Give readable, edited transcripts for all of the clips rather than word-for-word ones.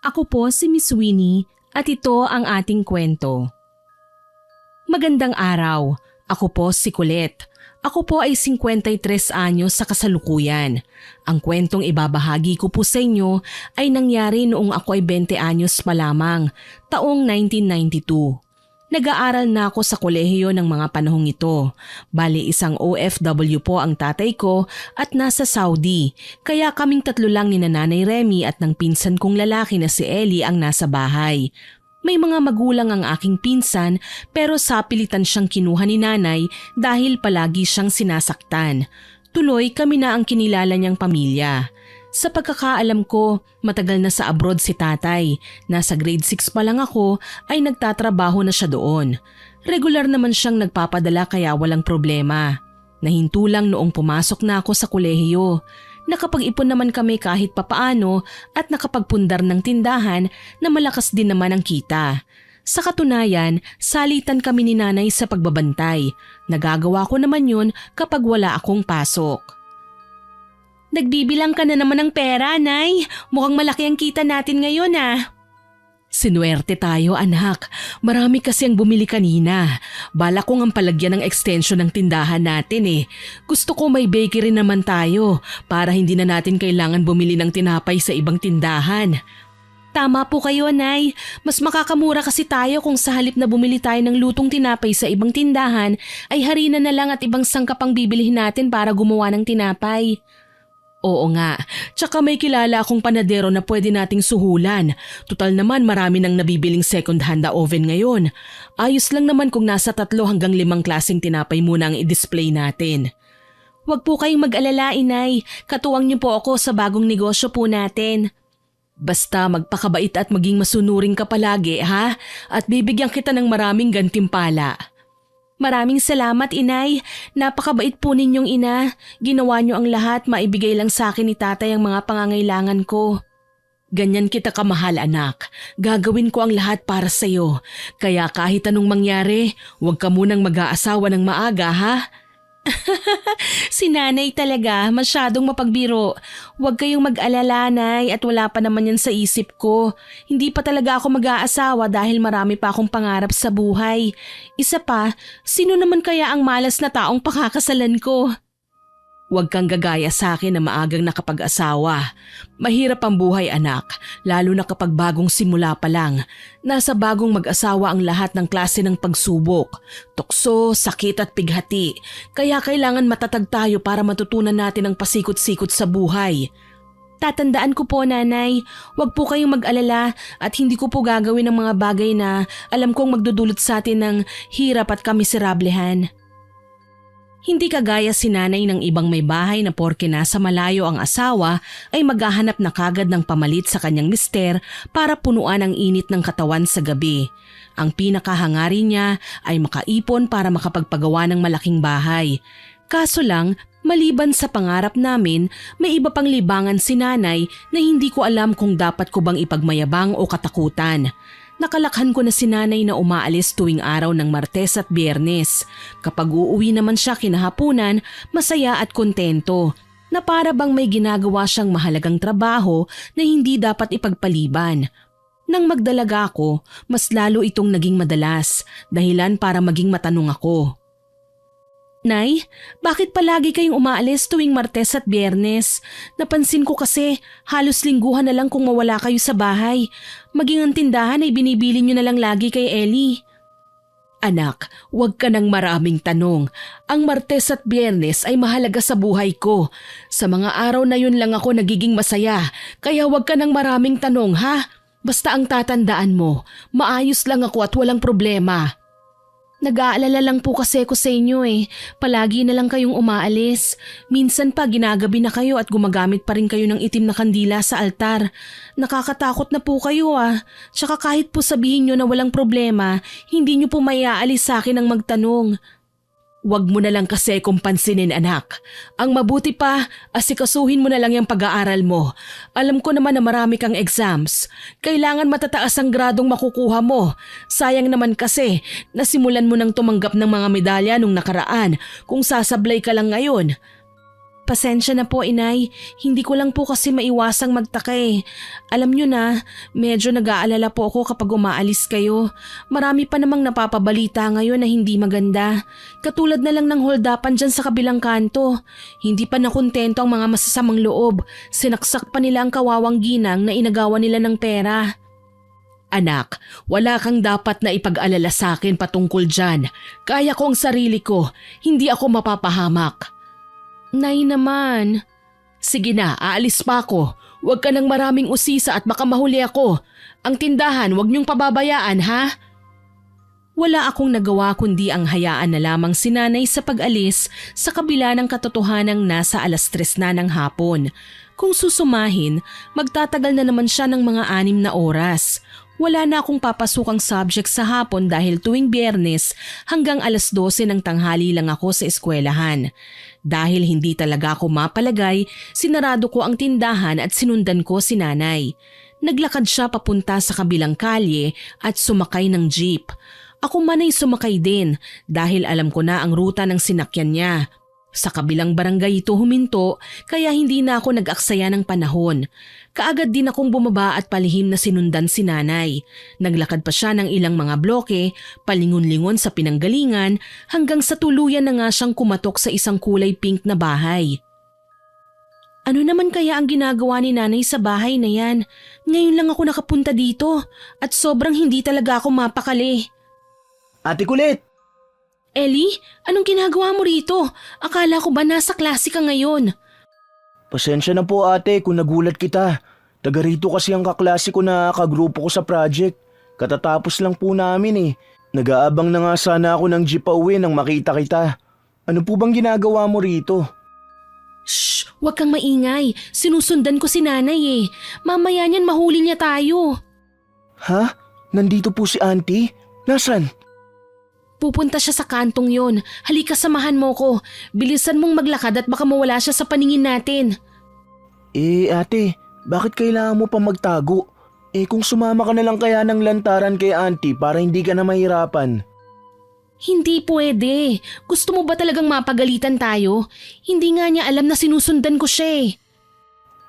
Ako po si Miss Winnie at ito ang ating kwento. Magandang araw. Ako po si Colette. Ako po ay 53 anyos sa kasalukuyan. Ang kwentong ibabahagi ko po sa inyo ay nangyari noong ako ay 20 anyos pa lamang, taong 1992. Nag-aaral na ako sa kolehiyo ng mga panahong ito. Bali isang OFW po ang tatay ko at nasa Saudi, kaya kaming tatlo lang ni Nanay Remy at ng pinsan kong lalaki na si Ellie ang nasa bahay. May mga magulang ang aking pinsan pero sapilitan siyang kinuha ni nanay dahil palagi siyang sinasaktan. Tuloy kami na ang kinilala niyang pamilya. Sa pagkakaalam ko, matagal na sa abroad si tatay. Nasa grade 6 pa lang ako ay nagtatrabaho na siya doon. Regular naman siyang nagpapadala kaya walang problema. Nahinto lang noong pumasok na ako sa kolehiyo. Nakapag-ipon naman kami kahit papaano at nakapagpundar ng tindahan na malakas din naman ang kita. Sa katunayan, salitan kami ni nanay sa pagbabantay. Nagagawa ko naman yun kapag wala akong pasok. Nagbibilang ka na naman ng pera, Nay. Mukhang malaki ang kita natin ngayon ah. Sinuwerte tayo anak. Marami kasi ang bumili kanina. Bala ko ngang palagyan ng extension ng tindahan natin eh. Gusto ko may bakery naman tayo para hindi na natin kailangan bumili ng tinapay sa ibang tindahan. Tama po kayo, Nay. Mas makakamura kasi tayo kung sa halip na bumili tayo ng lutong tinapay sa ibang tindahan ay harina na lang at ibang sangkap ang bibilihin natin para gumawa ng tinapay. Oo nga, tsaka may kilala akong panadero na pwede nating suhulan. Tutal naman marami nang nabibiling second-hand na oven ngayon. Ayos lang naman kung nasa 3 hanggang 5 klaseng tinapay muna ang i-display natin. Huwag po kayong mag-alala, Inay. Katuwang niyo po ako sa bagong negosyo po natin. Basta magpakabait at maging masunuring ka palagi, ha? At bibigyan kita ng maraming gantimpala. Maraming salamat, Inay. Napakabait po ninyong ina. Ginawa niyo ang lahat, maibigay lang sa akin ni tatay ang mga pangangailangan ko. Ganyan kita kamahal, anak. Gagawin ko ang lahat para sa'yo. Kaya kahit anong mangyari, huwag ka munang mag-aasawa ng maaga, ha? Si nanay talaga, masyadong mapagbiro. Huwag kayong mag-alala, Nay, at wala pa naman yan sa isip ko. Hindi pa talaga ako mag-aasawa dahil marami pa akong pangarap sa buhay. Isa pa, sino naman kaya ang malas na taong pakakasalan ko? Huwag kang gagaya sa akin na maagang nakapag-asawa. Mahirap ang buhay, anak, lalo na kapag bagong simula pa lang. Nasa bagong mag-asawa ang lahat ng klase ng pagsubok. Tukso, sakit at pighati. Kaya kailangan matatag tayo para matutunan natin ang pasikot-sikot sa buhay. Tatandaan ko po, Nanay. Huwag po kayong mag-alala at hindi ko po gagawin ang mga bagay na alam kong magdudulot sa atin ng hirap at kamiserablehan. Hindi kagaya si nanay ng ibang may bahay na porke nasa malayo ang asawa ay maghahanap na kagad ng pamalit sa kanyang mister para punuan ang init ng katawan sa gabi. Ang pinakahangarin niya ay makaipon para makapagpagawa ng malaking bahay. Kaso lang, maliban sa pangarap namin, may iba pang libangan si nanay na hindi ko alam kung dapat ko bang ipagmayabang o katakutan. Nakalakhan ko na si nanay na umaalis tuwing araw ng Martes at Biyernes. Kapag uuwi naman siya kinahapunan, masaya at kontento. Na para bang may ginagawa siyang mahalagang trabaho na hindi dapat ipagpaliban. Nang magdalaga ako, mas lalo itong naging madalas, dahilan para maging matanong ako. Nay, bakit palagi kayong umaalis tuwing Martes at Biyernes? Napansin ko kasi halos lingguhan na lang kung mawala kayo sa bahay. Maging ang tindahan ay binibili nyo na lang lagi kay Ellie. Anak, huwag ka ng maraming tanong. Ang Martes at Biyernes ay mahalaga sa buhay ko. Sa mga araw na yun lang ako nagiging masaya, kaya huwag ka ng maraming tanong, ha? Basta ang tatandaan mo, maayos lang ako at walang problema. Nag-aalala lang po kasi ko sa inyo eh. Palagi na lang kayong umaalis. Minsan pa ginagabi na kayo at gumagamit pa rin kayo ng itim na kandila sa altar. Nakakatakot na po kayo ah. Tsaka kahit po sabihin nyo na walang problema, hindi nyo po maiaalis sa akin ang magtanong. Huwag mo na lang kasi kung pansinin, anak. Ang mabuti pa, asikasuhin mo na lang yung pag-aaral mo. Alam ko naman na marami kang exams. Kailangan matataas ang gradong makukuha mo. Sayang naman kasi, nasimulan mo nang tumanggap ng mga medalya nung nakaraan kung sasablay ka lang ngayon. Pasensya na po, Inay. Hindi ko lang po kasi maiwasang magtaka eh. Alam nyo na, medyo nag-aalala po ako kapag umaalis kayo. Marami pa namang napapabalita ngayon na hindi maganda. Katulad na lang ng holdapan dyan sa kabilang kanto. Hindi pa nakontento ang mga masasamang loob. Sinaksak pa nila ang kawawang ginang na inagawa nila ng pera. Anak, wala kang dapat na ipag-alala sa akin patungkol dyan. Kaya ko ang sarili ko. Hindi ako mapapahamak. Nay naman. Sige na, aalis pa ako. Huwag ka ng maraming usisa at baka mahuli ako. Ang tindahan, huwag niyong pababayaan, ha? Wala akong nagawa kundi ang hayaan na lamang si Nanay sa pag-alis sa kabila ng katotohanang nasa 3:00 na ng hapon. Kung susumahin, magtatagal na naman siya ng mga 6 na oras. Wala na akong papasukang subject sa hapon dahil tuwing Biyernes hanggang 12:00 ng tanghali lang ako sa eskwelahan. Dahil hindi talaga ako mapalagay, sinarado ko ang tindahan at sinundan ko si Nanay. Naglakad siya papunta sa kabilang kalye at sumakay ng jeep. Ako man ay sumakay din dahil alam ko na ang ruta ng sinakyan niya. Sa kabilang barangay ito huminto kaya hindi na ako nag-aksaya ng panahon. Kaagad din akong bumaba at palihim na sinundan si Nanay. Naglakad pa siya ng ilang mga bloke, palingon-lingon sa pinanggalingan hanggang sa tuluyan na nga siyang kumatok sa isang kulay pink na bahay. Ano naman kaya ang ginagawa ni Nanay sa bahay na yan? Ngayon lang ako nakapunta dito at sobrang hindi talaga ako mapakali. Ate Kulit! Ellie, anong ginagawa mo rito? Akala ko ba nasa klase ka ngayon? Pasensya na po ate kung nagulat kita. Taga rito kasi ang kaklase ko na kagrupo ko sa project. Katatapos lang po namin eh. Nag-aabang na nga sana ako ng jeep pauwi nang makita kita. Ano po bang ginagawa mo rito? Shh! Huwag kang maingay. Sinusundan ko si Nanay eh. Mamaya niyan mahuli niya tayo. Ha? Nandito po si auntie? Nasaan? Pupunta siya sa kantong yon. Halika samahan mo ko. Bilisan mong maglakad at baka mawala siya sa paningin natin. Ate, bakit kailangan mo pa magtago? Kung sumama ka na lang kaya ng lantaran kay auntie para hindi ka na mahirapan. Hindi pwede. Gusto mo ba talagang mapagalitan tayo? Hindi nga niya alam na sinusundan ko siya eh.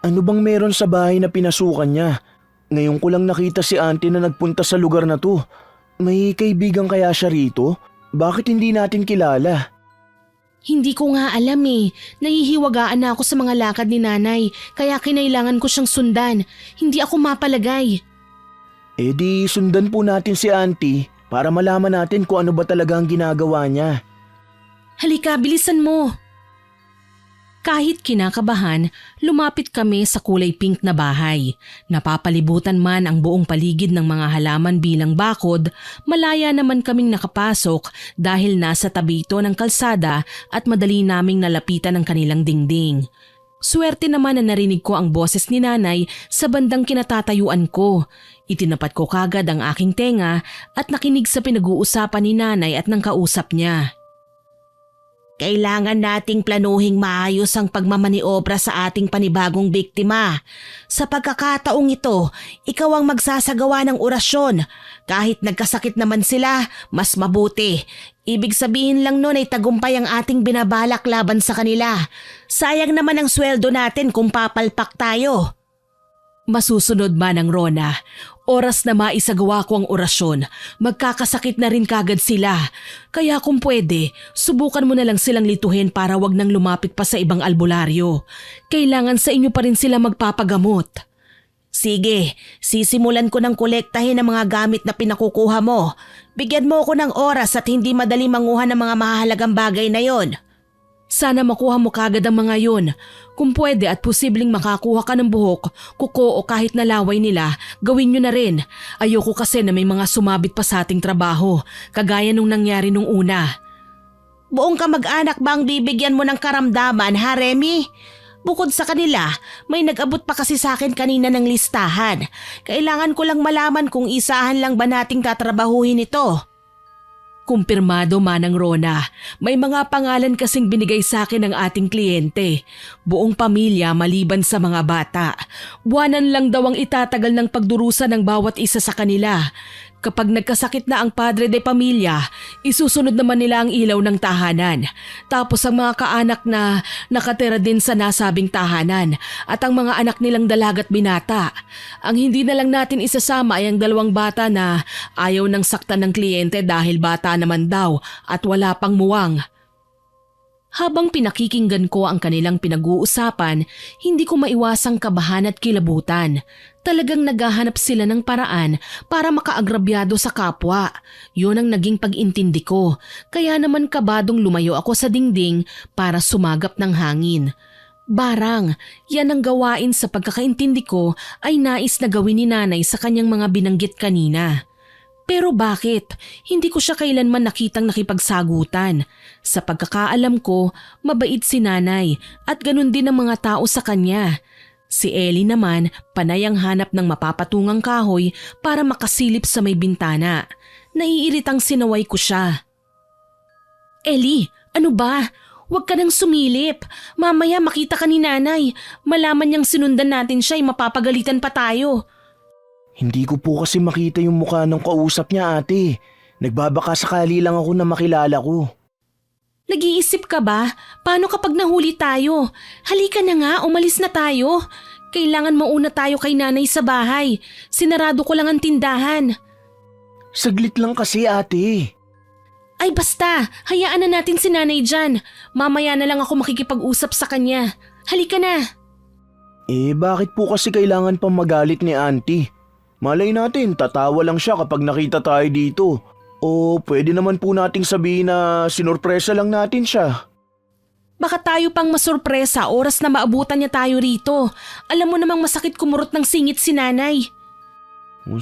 Ano bang meron sa bahay na pinasukan niya? Ngayon ko lang nakita si auntie na nagpunta sa lugar na to. May kaibigan kaya siya rito? Bakit hindi natin kilala? Hindi ko nga alam eh. Nahihiwagaan na ako sa mga lakad ni Nanay kaya kinailangan ko siyang sundan. Hindi ako mapalagay. Di sundan po natin si auntie para malaman natin kung ano ba talaga ang ginagawa niya. Halika, bilisan mo. Kahit kinakabahan, lumapit kami sa kulay pink na bahay. Napapalibutan man ang buong paligid ng mga halaman bilang bakod, malaya naman kaming nakapasok dahil nasa tabi ito ng kalsada at madali naming nalapitan ang kanilang dingding. Swerte naman na narinig ko ang boses ni Nanay sa bandang kinatatayuan ko. Itinapat ko kagad ang aking tenga at nakinig sa pinag-uusapan ni Nanay at ng kausap niya. Kailangan nating planuhing maayos ang pagmamaniobra sa ating panibagong biktima. Sa pagkakataong ito, ikaw ang magsasagawa ng orasyon. Kahit nagkasakit naman sila, mas mabuti. Ibig sabihin lang nun ay tagumpay ang ating binabalak laban sa kanila. Sayang naman ang sweldo natin kung papalpak tayo. Masusunod man ang Rona. Oras na maisagawa ko ang orasyon, magkakasakit na rin kagad sila. Kaya kung pwede, subukan mo na lang silang lituhin para wag nang lumapit pa sa ibang albularyo. Kailangan sa inyo pa rin sila magpapagamot. Sige, sisimulan ko ng kolektahin ang mga gamit na pinakukuha mo. Bigyan mo ako ng oras at hindi madali manguha ng mga mahalagang bagay na yon. Sana makuha mo kagad ang mga yun. Kung pwede at posibleng makakuha ka ng buhok, kuko o kahit nalaway nila, gawin nyo na rin. Ayoko kasi na may mga sumabit pa sa ating trabaho, kagaya nung nangyari nung una. Buong kamag-anak ba ang bibigyan mo ng karamdaman, ha Remy? Bukod sa kanila, may nag-abot pa kasi sa akin kanina ng listahan. Kailangan ko lang malaman kung isahan lang ba nating tatrabahuhin ito. Kumpirmado manang Rona, may mga pangalan kasing binigay sa akin ng ating kliyente. Buong pamilya maliban sa mga bata. Buwanan lang daw ang itatagal ng pagdurusa ng bawat isa sa kanila. Kapag nagkasakit na ang padre de pamilya, isusunod naman nila ang ilaw ng tahanan. Tapos ang mga kaanak na nakatira din sa nasabing tahanan at ang mga anak nilang dalaga't binata. Ang hindi na lang natin isasama ay ang 2 bata na ayaw nang saktan ng kliyente dahil bata naman daw at wala pang muwang. Habang pinakikinggan ko ang kanilang pinag-uusapan, hindi ko maiwasang kabahan at kilabutan. Talagang naghahanap sila ng paraan para makaagrabyado sa kapwa. Yun ang naging pag-intindi ko. Kaya naman kabadong lumayo ako sa dingding para sumagap ng hangin. Barang, yan ang gawain sa pagkakaintindi ko ay nais na gawin ni nanay sa kanyang mga binanggit kanina. Pero bakit? Hindi ko siya kailanman nakitang nakipagsagutan. Sa pagkakaalam ko, mabait si nanay at ganun din ang mga tao sa kanya. Si Ellie naman, panay ang hanap ng mapapatungang kahoy para makasilip sa may bintana. Naiiritang sinaway ko siya. Ellie, ano ba? Huwag ka nang sumilip. Mamaya makita ka ni nanay. Malaman niyang sinundan natin siya ay mapapagalitan pa tayo. Hindi ko po kasi makita yung mukha ng kausap niya, ate. Nagbabaka sakali lang ako na makilala ko. Nag-iisip ka ba? Paano kapag nahuli tayo? Halika na nga, umalis na tayo. Kailangan mauna tayo kay nanay sa bahay. Sinarado ko lang ang tindahan. Saglit lang kasi, ate. Ay basta, hayaan na natin si nanay dyan. Mamaya na lang ako makikipag-usap sa kanya. Halika na. Bakit po kasi kailangan pang magalit ni auntie? Malay natin, tatawa lang siya kapag nakita tayo dito. O pwede naman po nating sabihin na sinurpresa lang natin siya. Baka tayo pang masurpresa oras na maabutan niya tayo rito. Alam mo namang masakit kumurot ng singit si nanay.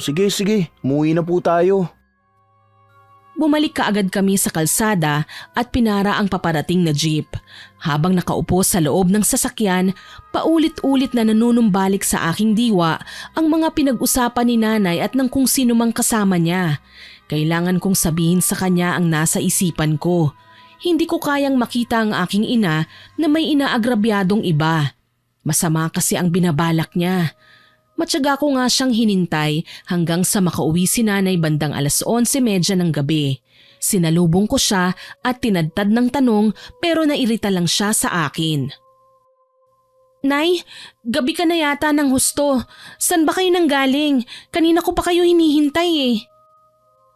Sige, umuwi na po tayo. Bumalik kaagad kami sa kalsada at pinara ang paparating na jeep. Habang nakaupo sa loob ng sasakyan, paulit-ulit na nanunumbalik sa aking diwa ang mga pinag-usapan ni nanay at ng kung sino mang kasama niya. Kailangan kong sabihin sa kanya ang nasa isipan ko. Hindi ko kayang makita ang aking ina na may inaagrabyadong iba. Masama kasi ang binabalak niya. Matyaga ko nga siyang hinintay hanggang sa makauwi si nanay bandang 11:30 ng gabi. Sinalubong ko siya at tinadtad ng tanong pero nairita lang siya sa akin. Nay, gabi ka na yata ng husto. San ba kayo nanggaling? Kanina ko pa kayo hinihintay eh.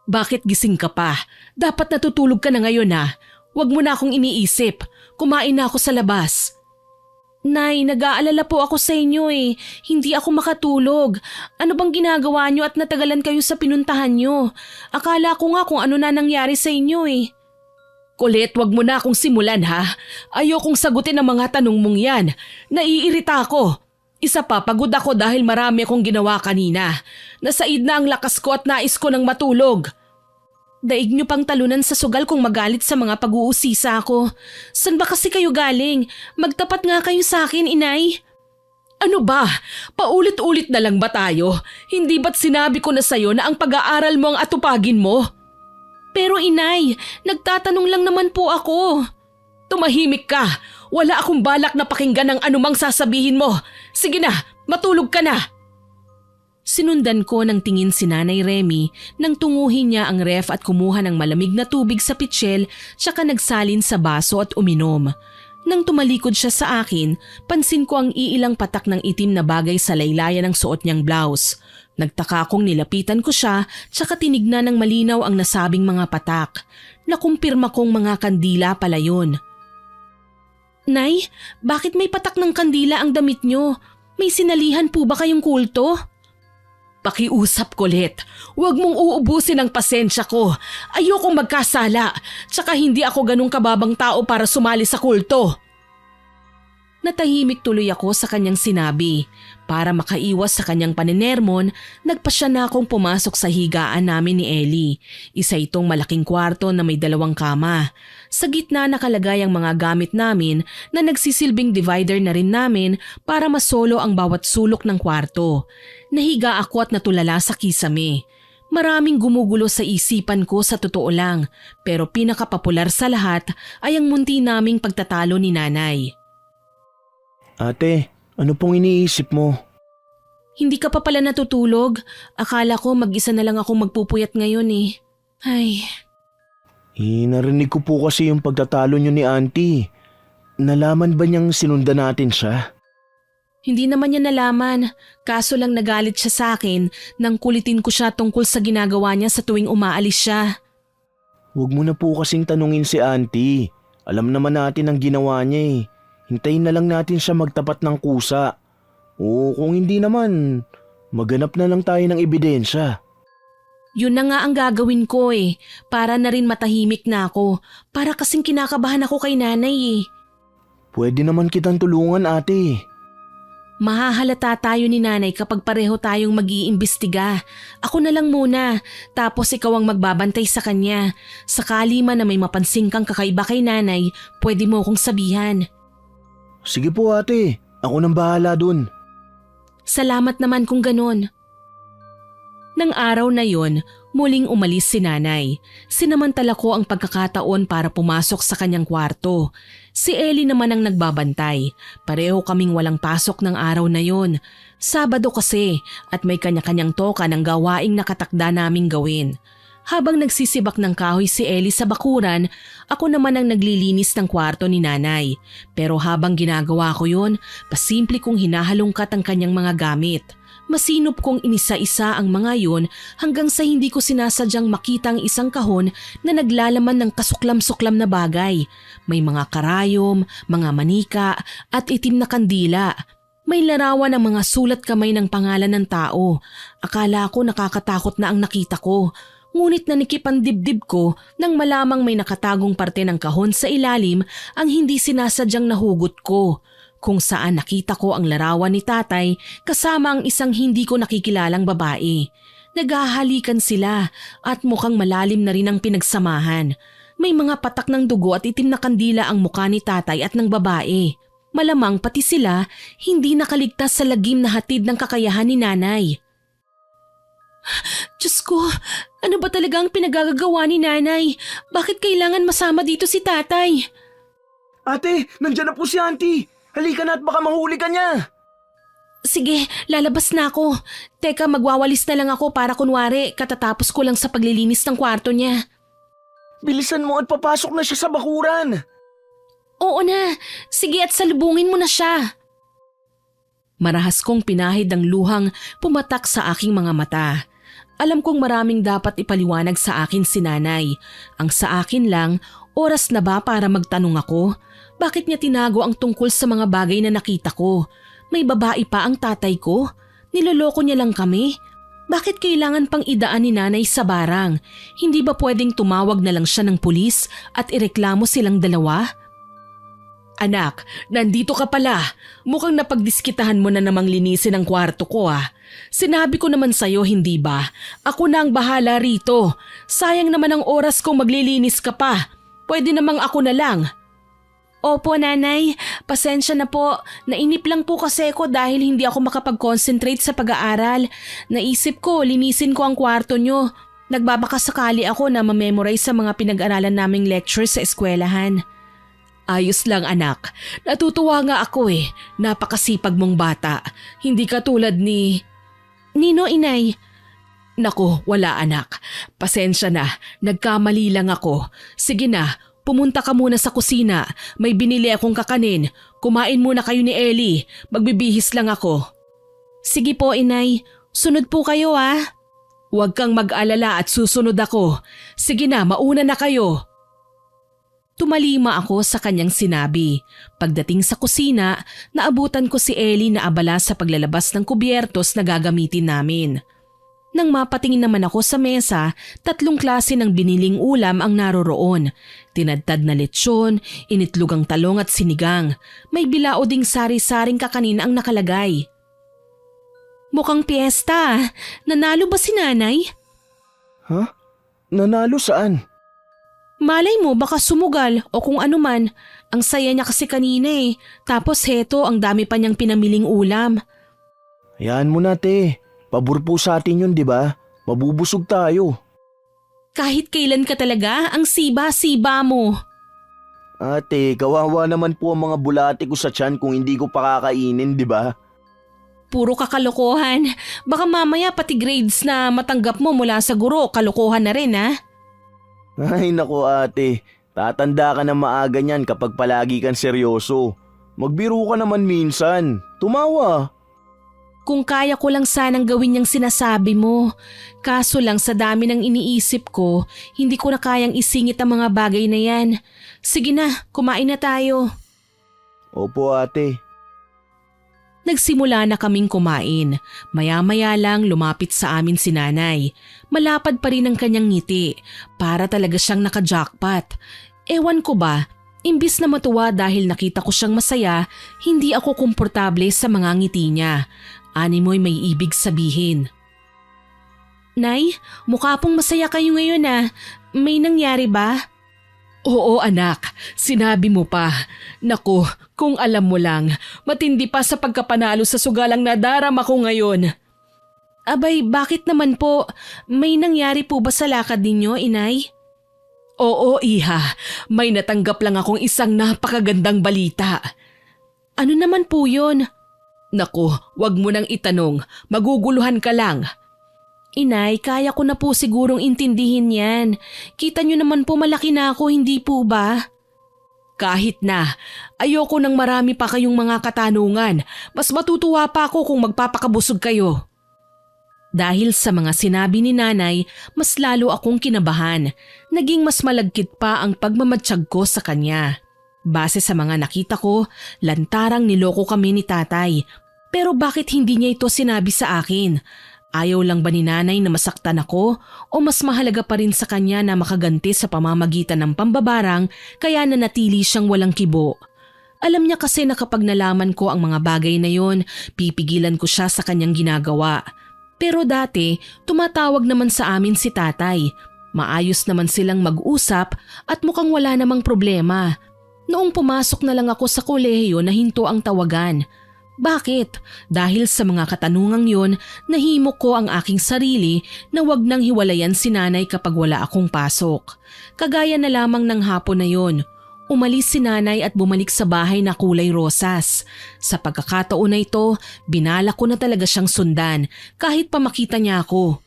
Bakit gising ka pa? Dapat natutulog ka na ngayon ah. Huwag mo na akong iniisip. Kumain na ako sa labas. Nay, nag-aalala po ako sa inyo eh. Hindi ako makatulog. Ano bang ginagawa nyo at natagalan kayo sa pinuntahan nyo? Akala ko nga kung ano na nangyari sa inyo eh. Colette, wag mo na akong simulan ha. Ayokong sagutin ang mga tanong mong yan. Naiirita ako. Isa pa, pagod ako dahil marami akong ginawa kanina. Nasaid na ang lakas ko at nais ko ng matulog. Daig nyo pang talunan sa sugal kung magalit sa mga pag-uusisa ko. San ba kasi kayo galing? Magtapat nga kayo sa akin, inay. Ano ba? Paulit-ulit na lang ba tayo? Hindi ba't sinabi ko na sa'yo na ang pag-aaral mo ang atupagin mo? Pero inay, nagtatanong lang naman po ako. Tumahimik ka. Wala akong balak na pakinggan ang anumang sasabihin mo. Sige na, matulog ka na. Sinundan ko ng tingin si Nanay Remy nang tunguhin niya ang ref at kumuha ng malamig na tubig sa pitsil tsaka nagsalin sa baso at uminom. Nang tumalikod siya sa akin, pansin ko ang iilang patak ng itim na bagay sa laylayan ng suot niyang blouse. Nagtaka kong nilapitan ko siya tsaka tinignan ng malinaw ang nasabing mga patak. Nakumpirma kong mga kandila pala yun. Nay, bakit may patak ng kandila ang damit niyo? May sinalihan po ba kayong kulto? Pakiusap, Colette. Huwag mong uubusin ang pasensya ko. Ayokong magkasala. Tsaka hindi ako ganung kababang tao para sumali sa kulto. Natahimik tuloy ako sa kanyang sinabi. Para makaiwas sa kanyang paninermon, nagpasya na akong pumasok sa higaan namin ni Ellie. Isa itong malaking kwarto na may 2 kama. Sa gitna nakalagay ang mga gamit namin na nagsisilbing divider na rin namin para masolo ang bawat sulok ng kwarto. Nahiga ako at natulala sa kisame. Maraming gumugulo sa isipan ko sa totoo lang, pero pinakapopular sa lahat ay ang munti naming pagtatalo ni nanay. Ate, ano pong iniisip mo? Hindi ka pa pala natutulog? Akala ko mag-isa na lang akong magpupuyat ngayon eh. Ay, Narinig ko po kasi yung pagtatalo niyo ni Auntie. Nalaman ba niyang sinundan natin siya? hindi naman niya nalaman. Kaso lang nagalit siya sa akin nang kulitin ko siya tungkol sa ginagawa niya sa tuwing umaalis siya. Huwag mo na po kasing tanungin si Auntie. Alam naman natin ang ginawa niya eh. Hintayin na lang natin siya magtapat ng kusa. O kung hindi naman, maghanap na lang tayo ng ebidensya. Yun na nga ang gagawin ko eh. Para na rin matahimik na ako. Para kasing kinakabahan ako kay nanay eh. Pwede naman kitang tulungan, ate. Mahahalata tayo ni nanay kapag pareho tayong mag-iimbestiga. Ako na lang muna, tapos ikaw ang magbabantay sa kanya. Sakali man na may mapansin kang kakaiba kay nanay, pwede mo akong sabihan. Sige po, ate. Ako nang bahala dun. Salamat naman kung ganon. Nang araw na yon, muling umalis si nanay. Sinamantala ko ang pagkakataon para pumasok sa kanyang kwarto. Si Ellie naman ang nagbabantay. Pareho kaming walang pasok ng araw na yon. Sabado kasi at may kanya-kanyang toka ng gawaing nakatakda naming gawin. Habang nagsisibak ng kahoy si Ellie sa bakuran, ako naman ang naglilinis ng kwarto ni nanay. Pero habang ginagawa ko yun, pasimple kong hinahalungkat ang kanyang mga gamit. Masinop kong inisa-isa ang mga yon hanggang sa hindi ko sinasadyang makita ang isang kahon na naglalaman ng kasuklam-suklam na bagay. May mga karayom, mga manika at itim na kandila. May larawan ng mga sulat kamay ng pangalan ng tao. Akala ko nakakatakot na ang nakita ko. Ngunit nanikip ang dibdib ko nang malamang may nakatagong parte ng kahon sa ilalim ang hindi sinasadyang nahugot ko. Kung saan nakita ko ang larawan ni tatay kasama ang isang hindi ko nakikilalang babae. Naghahalikan sila at mukhang malalim na rin ang pinagsamahan. May mga patak ng dugo at itim na kandila ang mukha ni tatay at ng babae. Malamang pati sila hindi nakaligtas sa lagim na hatid ng kakayahan ni nanay. Diyos ko, ano ba talaga ang pinagagagawa ni nanay? Bakit kailangan masama dito si tatay? Ate, nandyan na po si Auntie. Halika na at baka mahuli ka niya. Sige, lalabas na ako. Teka, magwawalis na lang ako para kunwari katatapos ko lang sa paglilinis ng kwarto niya. Bilisan mo at papasok na siya sa bakuran. Oo na, sige at salubungin mo na siya. Marahas kong pinahid ang luhang pumatak sa aking mga mata. Alam kong maraming dapat ipaliwanag sa akin si nanay. Ang sa akin lang, oras na ba para magtanong ako? Bakit niya tinago ang tungkol sa mga bagay na nakita ko? May babae pa ang tatay ko? Niloloko niya lang kami? Bakit kailangan pang idaan ni nanay sa barang? Hindi ba pwedeng tumawag na lang siya ng pulis at ireklamo silang dalawa? Anak, nandito ka pala. Mukhang napagdiskitahan mo na namang linisin ang kwarto ko ah. Sinabi ko naman sa'yo, hindi ba? Ako na ang bahala rito. Sayang naman ang oras kung maglilinis ka pa. Pwede namang ako na lang. Opo nanay, pasensya na po. Nainip lang po kasi ako dahil hindi ako makapag-concentrate sa pag-aaral. Naisip ko, linisin ko ang kwarto nyo. Nagbabakasakali ako na ma-memorize sa mga pinag-aralan naming lectures sa eskwelahan. Ayos lang anak. Natutuwa nga ako eh. Napakasipag mong bata. Hindi ka tulad ni... Nino, inay? Naku, wala anak. Pasensya na. Nagkamali lang ako. Sige na. Pumunta ka muna sa kusina. May binili akong kakanin. Kumain muna kayo ni Ellie. Magbibihis lang ako. Sige po, inay. Sunod po kayo ah. Huwag kang mag-alala at susunod ako. Sige na, mauna na kayo. Tumalima ako sa kanyang sinabi. Pagdating sa kusina, naabutan ko si Ellie na abala sa paglalabas ng kubyertos na gagamitin namin. Nang mapatingin naman ako sa mesa, 3 klase ng biniling ulam ang naroroon. Tinadtad na lechon, initlugang talong at sinigang. May bilao ding sari-saring kakanin ang nakalagay. Mukhang piyesta. Nanalo ba si nanay? Ha? Nanalo saan? Malay mo baka sumugal o kung ano man. Ang saya niya kasi kanina eh. Tapos heto ang dami pa niyang pinamiling ulam. Hayaan mo na, te. Pabor po sa atin yun, di ba? Mabubusog tayo. Kahit kailan ka talaga, ang siba-siba mo. Ate, kawawa naman po ang mga bulate ko sa tiyan kung hindi ko pa kakainin, di ba? Puro kakalokohan. Baka mamaya pati grades na matanggap mo mula sa guro, kalokohan na rin ha? Ay naku ate, tatanda ka na maaga niyan kapag palagi kang seryoso. Magbiro ka naman minsan, tumawa. Kung kaya ko lang sanang gawin yung sinasabi mo. Kaso lang sa dami ng iniisip ko, hindi ko na kayang isingit ang mga bagay na yan. Sige na, kumain na tayo. Opo ate. Nagsimula na kaming kumain. Maya-maya lang lumapit sa amin si nanay. Malapad pa rin ang kanyang ngiti. Para talaga siyang naka-jackpot. Ewan ko ba, imbis na matuwa dahil nakita ko siyang masaya, hindi ako komportable sa mga ngiti niya. Animoy may ibig sabihin. Nay, mukha pong masaya kayo ngayon ah. May nangyari ba? Oo anak, sinabi mo pa. Naku, kung alam mo lang, matindi pa sa pagkapanalo sa sugalang nadarama ko ngayon. Abay, bakit naman po? May nangyari po ba sa lakad ninyo, inay? Oo, iha. May natanggap lang akong isang napakagandang balita. Ano naman po yun? Naku, wag mo nang itanong. Maguguluhan ka lang. Inay, kaya ko na po sigurong intindihin yan. Kita nyo naman po malaki na ako, hindi po ba? Kahit na, ayoko nang marami pa kayong mga katanungan. Mas matutuwa pa ako kung magpapakabusog kayo. Dahil sa mga sinabi ni nanay, mas lalo akong kinabahan. Naging mas malagkit pa ang pagmamatsyag ko sa kanya. Base sa mga nakita ko, lantarang niloko kami ni tatay. Pero bakit hindi niya ito sinabi sa akin? Ayaw lang ba ni nanay na masaktan ako o mas mahalaga pa rin sa kanya na makaganti sa pamamagitan ng pambabarang kaya nanatili siyang walang kibo? Alam niya kasi na kapag nalaman ko ang mga bagay na yon, pipigilan ko siya sa kanyang ginagawa. Pero dati, tumatawag naman sa amin si tatay. Maayos naman silang mag-usap at mukhang wala namang problema. Noong pumasok na lang ako sa kolehiyo nahinto ang tawagan. Bakit? Dahil sa mga katanungang yon, nahimok ko ang aking sarili na wag nang hiwalayan si nanay kapag wala akong pasok. Kagaya na lamang ng hapon na yon. Umalis si nanay at bumalik sa bahay na kulay rosas. Sa pagkakataon na ito, binala ko na talaga siyang sundan kahit pa makita niya ako.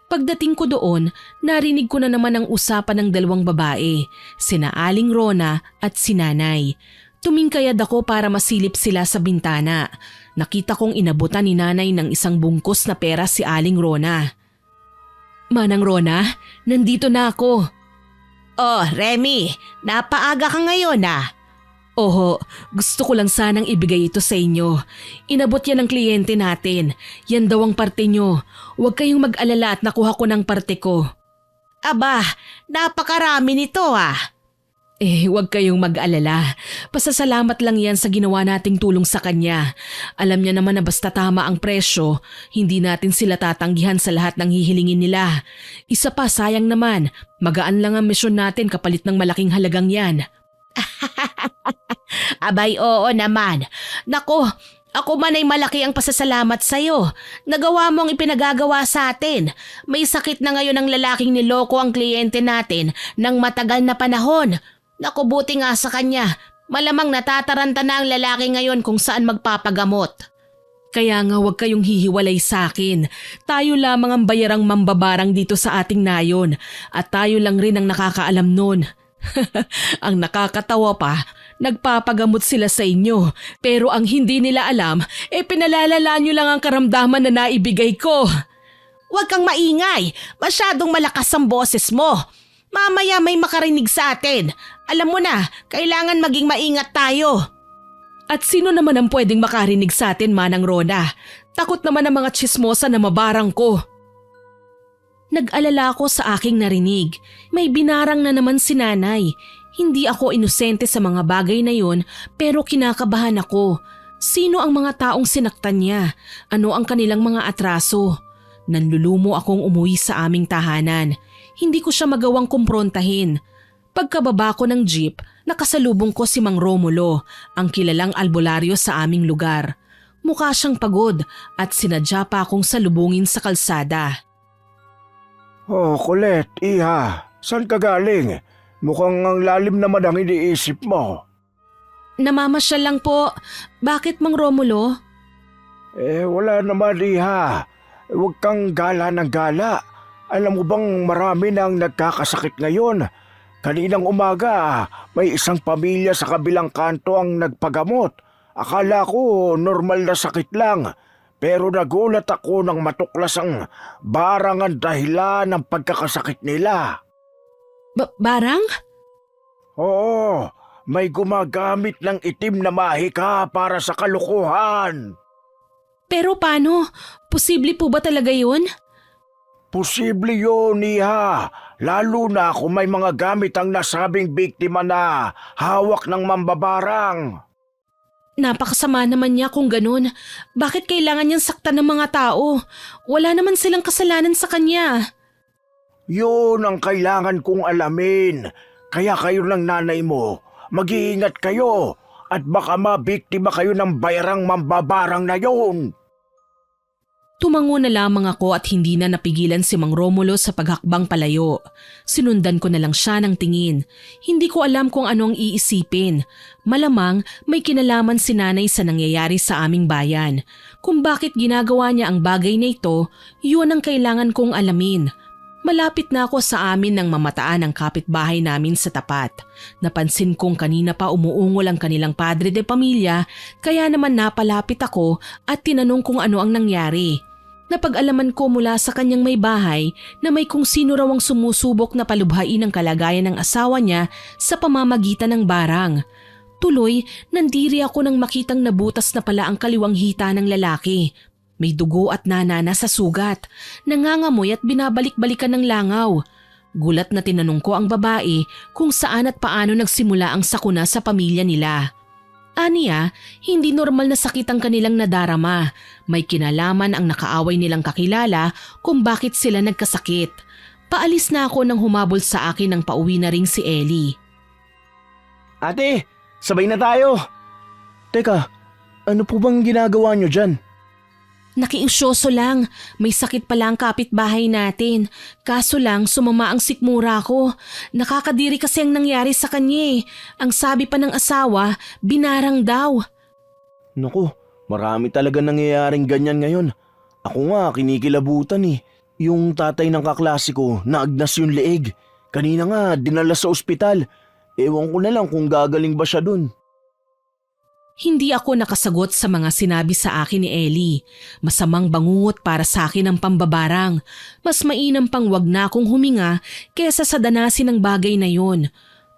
Pagdating ko doon, narinig ko na naman ang usapan ng dalawang babae, sina Aling Rona at si nanay. Tumingkayad ako para masilip sila sa bintana. Nakita kong inabutan ni nanay ng isang bungkos na pera si Aling Rona. Manang Rona, nandito na ako. Oh, Remy, napaaga ka ngayon ah. Oho, gusto ko lang sanang ibigay ito sa inyo. Inabot yan ng kliyente natin. Yan daw ang parte nyo. Huwag kayong mag-alala at nakuha ko ng parte ko. Aba, napakarami nito ah. Huwag kayong mag-alala. Pasasalamat lang yan sa ginawa nating tulong sa kanya. Alam niya naman na basta tama ang presyo, hindi natin sila tatanggihan sa lahat ng hihilingin nila. Isa pa, sayang naman, magaan lang ang misyon natin kapalit ng malaking halagang yan. Abay, oo naman. Nako, ako man ay malaki ang pasasalamat sa'yo. Nagawa mo ang ipinagagawa sa atin. May sakit na ngayon ang lalaking niloko ang kliyente natin ng matagal na panahon. Naku, buti nga sa kanya. Malamang natataranta na ang lalaki ngayon kung saan magpapagamot. Kaya nga huwag kayong hihiwalay sa akin. Tayo lamang ang bayarang mambabarang dito sa ating nayon at tayo lang rin ang nakakaalam nun. Ang nakakatawa pa, nagpapagamot sila sa inyo pero ang hindi nila alam, pinalalala nyo lang ang karamdaman na naibigay ko. Huwag kang maingay, masyadong malakas ang boses mo. Mamaya may makarinig sa atin. Alam mo na, kailangan maging maingat tayo. At sino naman ang pwedeng makarinig sa atin, Manang Rona? Takot naman ang mga tsismosa na mabarang ko. Nag-alala ako sa aking narinig. May binarang na naman si nanay. Hindi ako inosente sa mga bagay na yon pero kinakabahan ako. Sino ang mga taong sinaktan niya? Ano ang kanilang mga atraso? Nanlulumo akong umuwi sa aming tahanan. Hindi ko siya magawang kumprontahin. Pagkababa ko ng jeep, nakasalubong ko si Mang Romulo, ang kilalang albularyo sa aming lugar. Mukha siyang pagod at sinadya pa akong salubungin sa kalsada. Oh, Colette, iha, saan ka galing? Mukhang ang lalim naman ang iniisip mo. Namamasyal lang po. Bakit, Mang Romulo? Wala naman, Iha. Huwag kang gala ng gala. Alam mo bang marami nang nagkakasakit ngayon? Kaninang umaga, may isang pamilya sa kabilang kanto ang nagpagamot. Akala ko normal na sakit lang. Pero nagulat ako nang matuklas ang barang ang dahilan ng pagkakasakit nila. Barang? Oo, may gumagamit ng itim na mahika para sa kalukuhan. Pero paano? Posible po ba talaga yun? Posible yun, Iha. Lalo na kung may mga gamit ang nasabing biktima na hawak ng mambabarang. Napakasama naman niya kung ganun. Bakit kailangan niyang saktan ng mga tao? Wala naman silang kasalanan sa kanya. Yun ang kailangan kong alamin. Kaya kayo ng nanay mo, mag-iingat kayo at baka mabiktima kayo ng bayarang mambabarang na yun. Tumango na lamang ako at hindi na napigilan si Mang Romulo sa paghakbang palayo. Sinundan ko na lang siya ng tingin. Hindi ko alam kung ano ang iisipin. Malamang may kinalaman si nanay sa nangyayari sa aming bayan. Kung bakit ginagawa niya ang bagay na ito, yun ang kailangan kong alamin. Malapit na ako sa amin nang mamataan ang kapitbahay namin sa tapat. Napansin kong kanina pa umuungol ang kanilang padre de pamilya, kaya naman napalapit ako at tinanong kung ano ang nangyari. Napag-alaman ko mula sa kanyang may bahay na may kung sino raw ang sumusubok na palubhain ang kalagayan ng asawa niya sa pamamagitan ng barang. Tuloy, nandiri ako nang makitang nabutas na pala ang kaliwang hita ng lalaki. May dugo at nanana sa sugat, nangangamoy at binabalik-balikan ng langaw. Gulat na tinanong ko ang babae kung saan at paano nagsimula ang sakuna sa pamilya nila. Aniya, hindi normal na sakit ang kanilang nadarama. May kinalaman ang nakaaway nilang kakilala kung bakit sila nagkasakit. Paalis na ako nang humabol sa akin ng pauwi na ring si Ellie. Ate, sabay na tayo. Teka, ano po bang ginagawa niyo dyan? Nakiusyoso lang, may sakit pala ang kapitbahay natin. Kaso lang sumama ang sikmura ko. Nakakadiri kasi ang nangyari sa kanya. Ang sabi pa ng asawa, binarang daw. Naku, marami talaga nangyayaring ganyan ngayon. Ako nga, kinikilabutan eh. Yung tatay ng kaklase ko, naagnas yung leeg. Kanina nga, dinala sa ospital. Ewan ko na lang kung gagaling ba siya dun. Hindi ako nakasagot sa mga sinabi sa akin ni Ellie. Masamang bangungot para sa akin ang pambabarang. Mas mainam pang wag na akong huminga kesa sa danasin ng bagay na yon.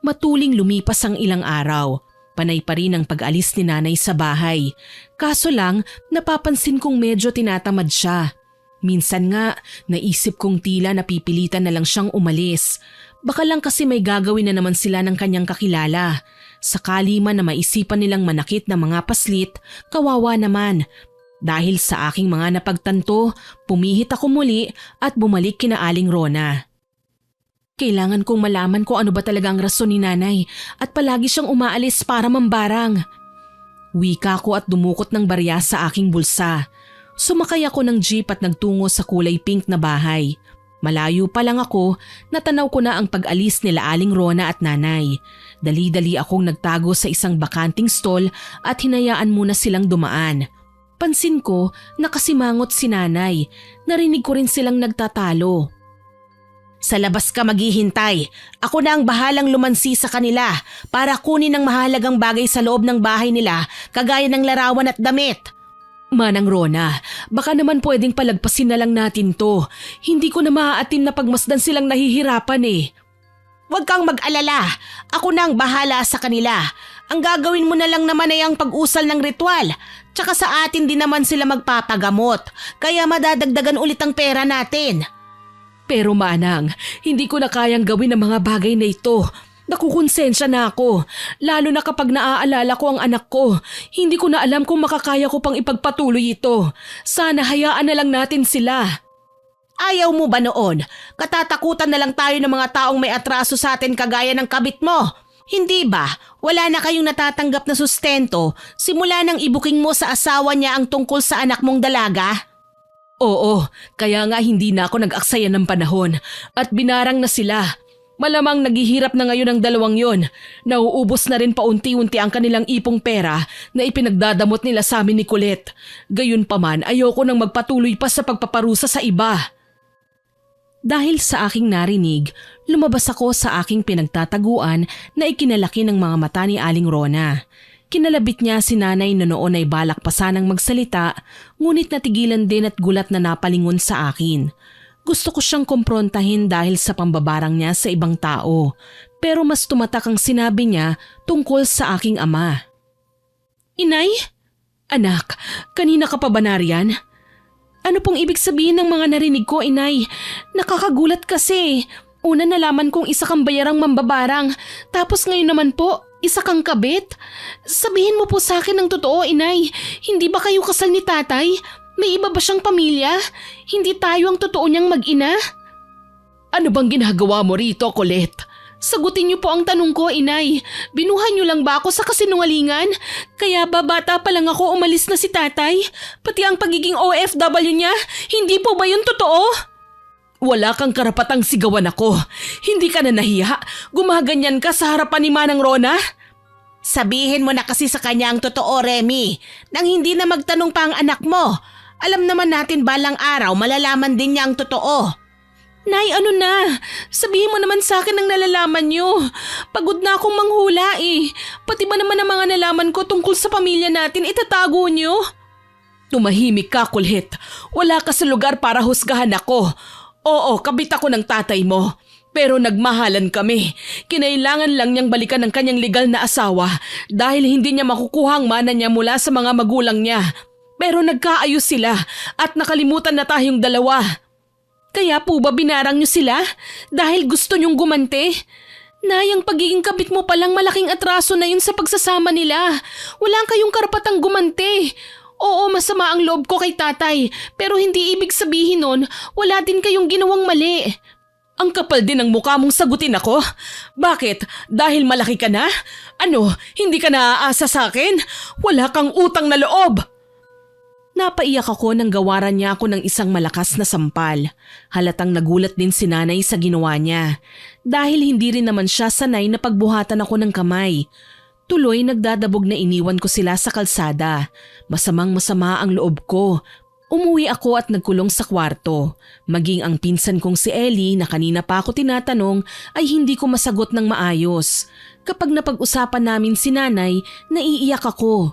Matuling lumipas ang ilang araw. Panay pa rin ang pag-alis ni nanay sa bahay. Kaso lang, napapansin kong medyo tinatamad siya. Minsan nga, naisip kong tila napipilitan na lang siyang umalis. Baka lang kasi may gagawin na naman sila ng kanyang kakilala. Sakali man na maisipan nilang manakit ng mga paslit, kawawa naman. Dahil sa aking mga napagtanto, pumihit ako muli at bumalik kina Aling Rona. Kailangan kong malaman kung ano ba talaga ang rason ni nanay at palagi siyang umaalis para mambarang. Wika ko at dumukot ng barya sa aking bulsa. Sumakay ako ng jeep at nagtungo sa kulay pink na bahay. Malayo pa lang ako, natanaw ko na ang pag-alis nila Aling Rona at nanay. Dali-dali akong nagtago sa isang bakanting stall at hinayaan muna silang dumaan. Pansin ko, nakasimangot si nanay. Narinig ko rin silang nagtatalo. Sa labas ka maghihintay. Ako na ang bahalang lumansi sa kanila para kunin ang mahalagang bagay sa loob ng bahay nila kagaya ng larawan at damit. Manang Rona, baka naman pwedeng palagpasin na lang natin to. Hindi ko na maaatim na pagmasdan silang nahihirapan eh. Huwag kang mag-alala. Ako na ang bahala sa kanila. Ang gagawin mo na lang naman ay ang pag-usal ng ritual. Tsaka sa atin din naman sila magpapagamot. Kaya madadagdagan ulit ang pera natin. Pero manang, hindi ko na kayang gawin ang mga bagay na ito. Nakukonsensya na ako, lalo na kapag naaalala ko ang anak ko. Hindi ko na alam kung makakaya ko pang ipagpatuloy ito. Sana hayaan na lang natin sila. Ayaw mo ba noon? Katatakutan na lang tayo ng mga taong may atraso sa atin kagaya ng kabit mo. Hindi ba? Wala na kayong natatanggap na sustento simula nang ibuking mo sa asawa niya ang tungkol sa anak mong dalaga? Oo, kaya nga hindi na ako nag-aksaya ng panahon at binarang na sila. Malamang naghihirap na ngayon ang dalawang yon. Nauubos na rin paunti-unti ang kanilang ipong pera na ipinagdadamot nila sa amin ni Colette. Gayunpaman, ayoko nang magpatuloy pa sa pagpaparusa sa iba. Dahil sa aking narinig, lumabas ako sa aking pinagtataguan na ikinalaki ng mga mata ni Aling Rona. Kinalabit niya si nanay na noon ay balak pa sanang magsalita, ngunit natigilan din at gulat na napalingon sa akin. Gusto ko siyang kumprontahin dahil sa pambabarang niya sa ibang tao, pero mas tumatak ang sinabi niya tungkol sa aking ama. Inay? Anak, kanina ka pa ba nariyan? Ano pong ibig sabihin ng mga narinig ko, inay? Nakakagulat kasi. Una nalaman kong isa kang bayarang mambabarang, tapos ngayon naman po, isa kang kabit. Sabihin mo po sa akin ng totoo, inay. Hindi ba kayo kasal ni tatay? May iba ba siyang pamilya? Hindi tayo ang totoo niyang mag-ina? Ano bang ginagawa mo rito, Colette? Sagutin niyo po ang tanong ko, inay. Binuhan niyo lang ba ako sa kasinungalingan? Kaya ba bata pa lang ako umalis na si tatay? Pati ang pagiging OFW niya, hindi po ba yun totoo? Wala kang karapatang sigawan ako. Hindi ka na nahiya. Gumaganyan ka sa harapan ni Manang Rona? Sabihin mo na kasi sa kanya ang totoo, Remy. Nang hindi na magtanong pa ang anak mo. Alam naman natin balang araw malalaman din niya ang totoo. Nay, ano na? Sabihin mo naman sa akin ang nalalaman niyo. Pagod na akong manghula eh. Pati ba naman ang mga nalaman ko tungkol sa pamilya natin itatago niyo? Tumahimik ka, Colette. Wala ka sa lugar para husgahan ako. Oo, kabit ako ng tatay mo. Pero nagmahalan kami. Kinailangan lang niyang balikan ang kanyang legal na asawa dahil hindi niya makukuha ang mana niya mula sa mga magulang niya. Pero nagkaayos sila at nakalimutan na tayong dalawa. Kaya po ba binarang niyo sila dahil gusto niyong gumante? Nay, ang pagiging kabit mo palang malaking atraso na yun sa pagsasama nila. Wala kayong karapatang gumante. Oo, masama ang loob ko kay tatay, pero hindi ibig sabihin nun wala din kayong ginawang mali. Ang kapal din ng mukha mong sagutin ako. Bakit? Dahil malaki ka na? Ano, hindi ka naaasa sa akin? Wala kang utang na loob. Napaiyak ako nang gawaran niya ako ng isang malakas na sampal. Halatang nagulat din si nanay sa ginawa niya. Dahil hindi rin naman siya sanay na pagbuhatan ako ng kamay. Tuloy nagdadabog na iniwan ko sila sa kalsada. Masamang-masama ang loob ko. Umuwi ako at nagkulong sa kwarto. Maging ang pinsan kong si Ellie na kanina pa ako tinatanong ay hindi ko masagot ng maayos. Kapag napag-usapan namin si nanay, naiiyak ako.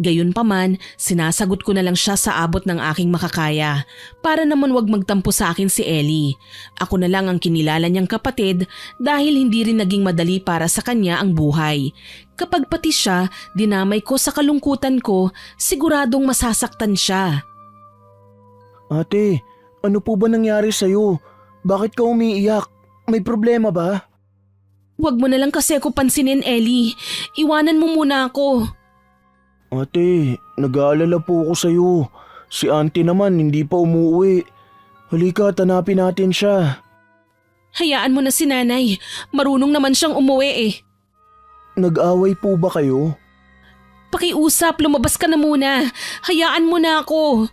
Gayunpaman, sinasagot ko na lang siya sa abot ng aking makakaya para naman wag magtampo sa akin si Ellie. Ako na lang ang kinilala niyang kapatid dahil hindi rin naging madali para sa kanya ang buhay. Kapag pati siya, dinamay ko sa kalungkutan ko, siguradong masasaktan siya. Ate, ano po ba nangyari sa'yo? Bakit ka umiiyak? May problema ba? Wag mo na lang kasi ako pansinin, Ellie. Iwanan mo muna ako. Ate, nag-aalala po ako sa'yo. Si auntie naman hindi pa umuwi. Halika, hanapin natin siya. Hayaan mo na si nanay. Marunong naman siyang umuwi eh. Nag-away po ba kayo? Pakiusap, lumabas ka na muna. Hayaan mo na ako.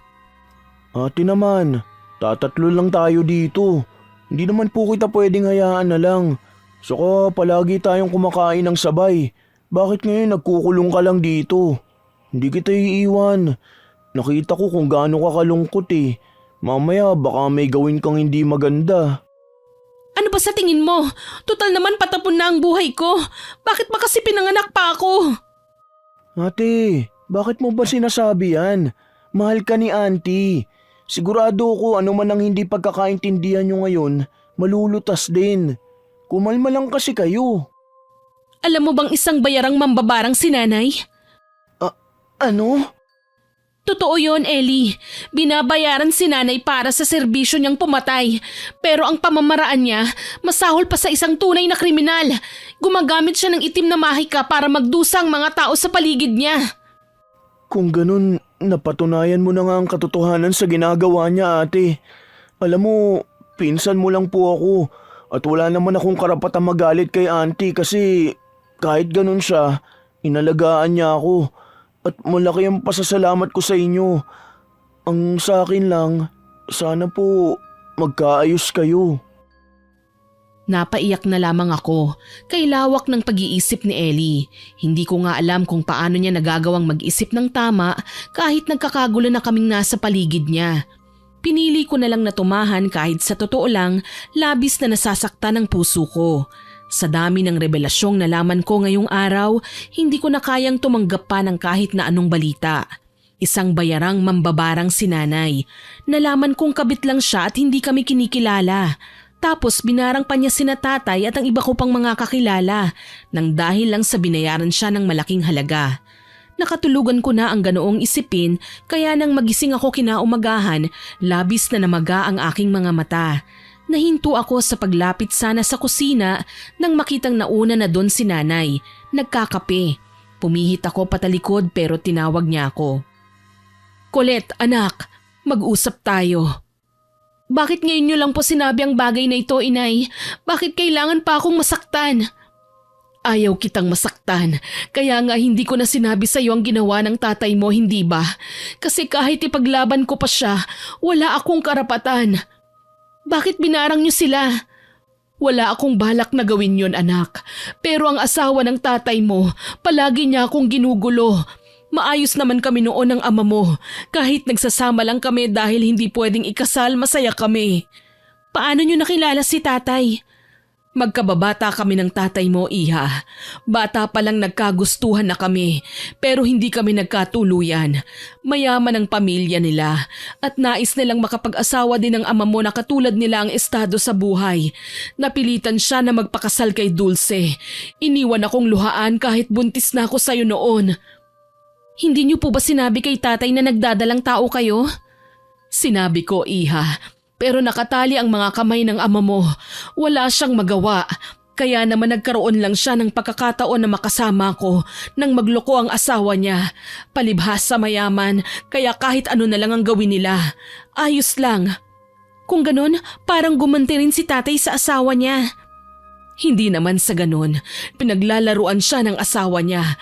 Ate naman, tatatlo lang tayo dito. Hindi naman po kita pwedeng hayaan na lang. Saka palagi tayong kumakain ng sabay. Bakit ngayon nagkukulong ka lang dito? Hindi kita iiwan. Nakita ko kung gaano ka kalungkot eh. Mamaya baka may gawin kang hindi maganda. Ano ba sa tingin mo? Total naman patapon na ang buhay ko. Bakit ba kasi pinanganak pa ako? Ate, bakit mo ba sinasabi yan? Mahal ka ni auntie. Sigurado ko ano man ang hindi pagkakaintindihan nyo ngayon, malulutas din. Kumalma lang kasi kayo. Alam mo bang isang bayarang mambabarang si nanay? Ano? Totoo yon, Ellie. Binabayaran si nanay para sa serbisyo niyang pumatay. Pero ang pamamaraan niya, masahol pa sa isang tunay na kriminal. Gumagamit siya ng itim na mahika para magdusa ang mga tao sa paligid niya. Kung ganun, napatunayan mo na nga ang katotohanan sa ginagawa niya, ate. Alam mo, pinsan mo lang po ako. At wala naman akong karapatang magalit kay auntie kasi kahit ganun siya, inalagaan niya ako. At malaki ang pasasalamat ko sa inyo. Ang sa akin lang, sana po magkaayos kayo. Napaiyak na lamang ako kay lawak ng pag-iisip ni Ellie. Hindi ko nga alam kung paano niya nagagawang mag-isip ng tama kahit nagkakagulo na kaming nasa paligid niya. Pinili ko na lang na tumahan kahit sa totoo lang labis na nasasaktan ang puso ko. Sa dami ng revelasyong nalaman ko ngayong araw, hindi ko na kayang tumanggap pa ng kahit na anong balita. Isang bayarang mambabarang si nanay. Nalaman kong kabit lang siya at hindi kami kinikilala. Tapos binarang pa niya sina tatay at ang iba ko pang mga kakilala nang dahil lang sa binayaran siya ng malaking halaga. Nakatulugan ko na ang ganoong isipin kaya nang magising ako kinaumagahan, labis na namaga ang aking mga mata. Nahinto ako sa paglapit sana sa kusina nang makitang nauna na doon si nanay, nagkakape. Pumihit ako patalikod pero tinawag niya ako. Colette, anak, mag-usap tayo. Bakit ngayon niyo lang po sinabi ang bagay na ito, inay? Bakit kailangan pa akong masaktan? Ayaw kitang masaktan, kaya nga hindi ko na sinabi sa iyo ang ginawa ng tatay mo, hindi ba? Kasi kahit ipaglaban ko pa siya, wala akong karapatan. Bakit binarang niyo sila? Wala akong balak na gawin yon, anak. Pero ang asawa ng tatay mo, palagi niya akong ginugulo. Maayos naman kami noon ng ama mo. Kahit nagsasama lang kami dahil hindi pwedeng ikasal, masaya kami. Paano niyo nakilala si tatay? Magkababata kami ng tatay mo, iha. Bata pa lang nagkagustuhan na kami, pero hindi kami nagkatuluyan. Mayaman ang pamilya nila at nais nilang makapag-asawa din ng ama mo na katulad nila ang estado sa buhay. Napilitan siya na magpakasal kay Dulce. Iniwan akong luhaan kahit buntis na ako sa'yo noon. Hindi niyo po ba sinabi kay tatay na nagdadalang tao kayo? Sinabi ko, iha. Pero nakatali ang mga kamay ng ama mo. Wala siyang magawa. Kaya naman nagkaroon lang siya ng pagkakataon na makasama ko nang magloko ang asawa niya. Palibhas sa mayaman, kaya kahit ano na lang ang gawin nila. Ayos lang. Kung ganun, parang gumanti rin si tatay sa asawa niya. Hindi naman sa ganun. Pinaglalaruan siya ng asawa niya.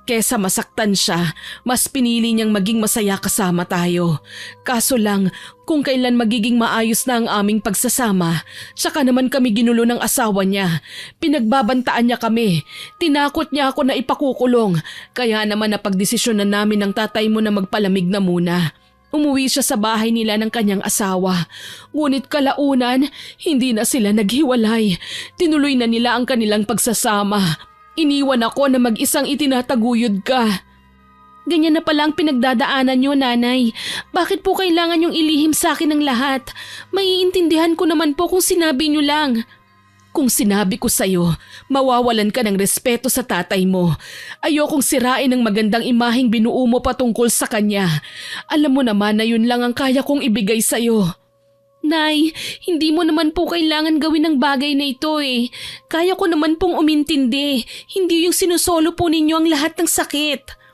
Kesa masaktan siya, mas pinili niyang maging masaya kasama tayo. Kaso lang, kung kailan magiging maayos na ang aming pagsasama, tsaka naman kami ginulo ng asawa niya. Pinagbabantaan niya kami. Tinakot niya ako na ipakukulong. Kaya naman napagdesisyonan namin ng tatay mo na magpalamig na muna. Umuwi siya sa bahay nila ng kanyang asawa. Ngunit kalaunan, hindi na sila naghiwalay. Tinuloy na nila ang kanilang pagsasama. Iniwan ako na mag-isang itinataguyod ka. Ganyan na pala ang pinagdadaanan niyo, nanay. Bakit po kailangan niyong ilihim sa akin ang lahat? Maiintindihan ko naman po kung sinabi niyo lang. Kung sinabi ko sa'yo, mawawalan ka ng respeto sa tatay mo. Ayokong sirain ang magandang imaheng binuo mo patungkol sa kanya. Alam mo naman na yun lang ang kaya kong ibigay sa'yo. Nay, hindi mo naman po kailangan gawin ang bagay na ito eh. Kaya ko naman pong umintindi. Hindi yung sinusolo po ninyo ang lahat ng sakit.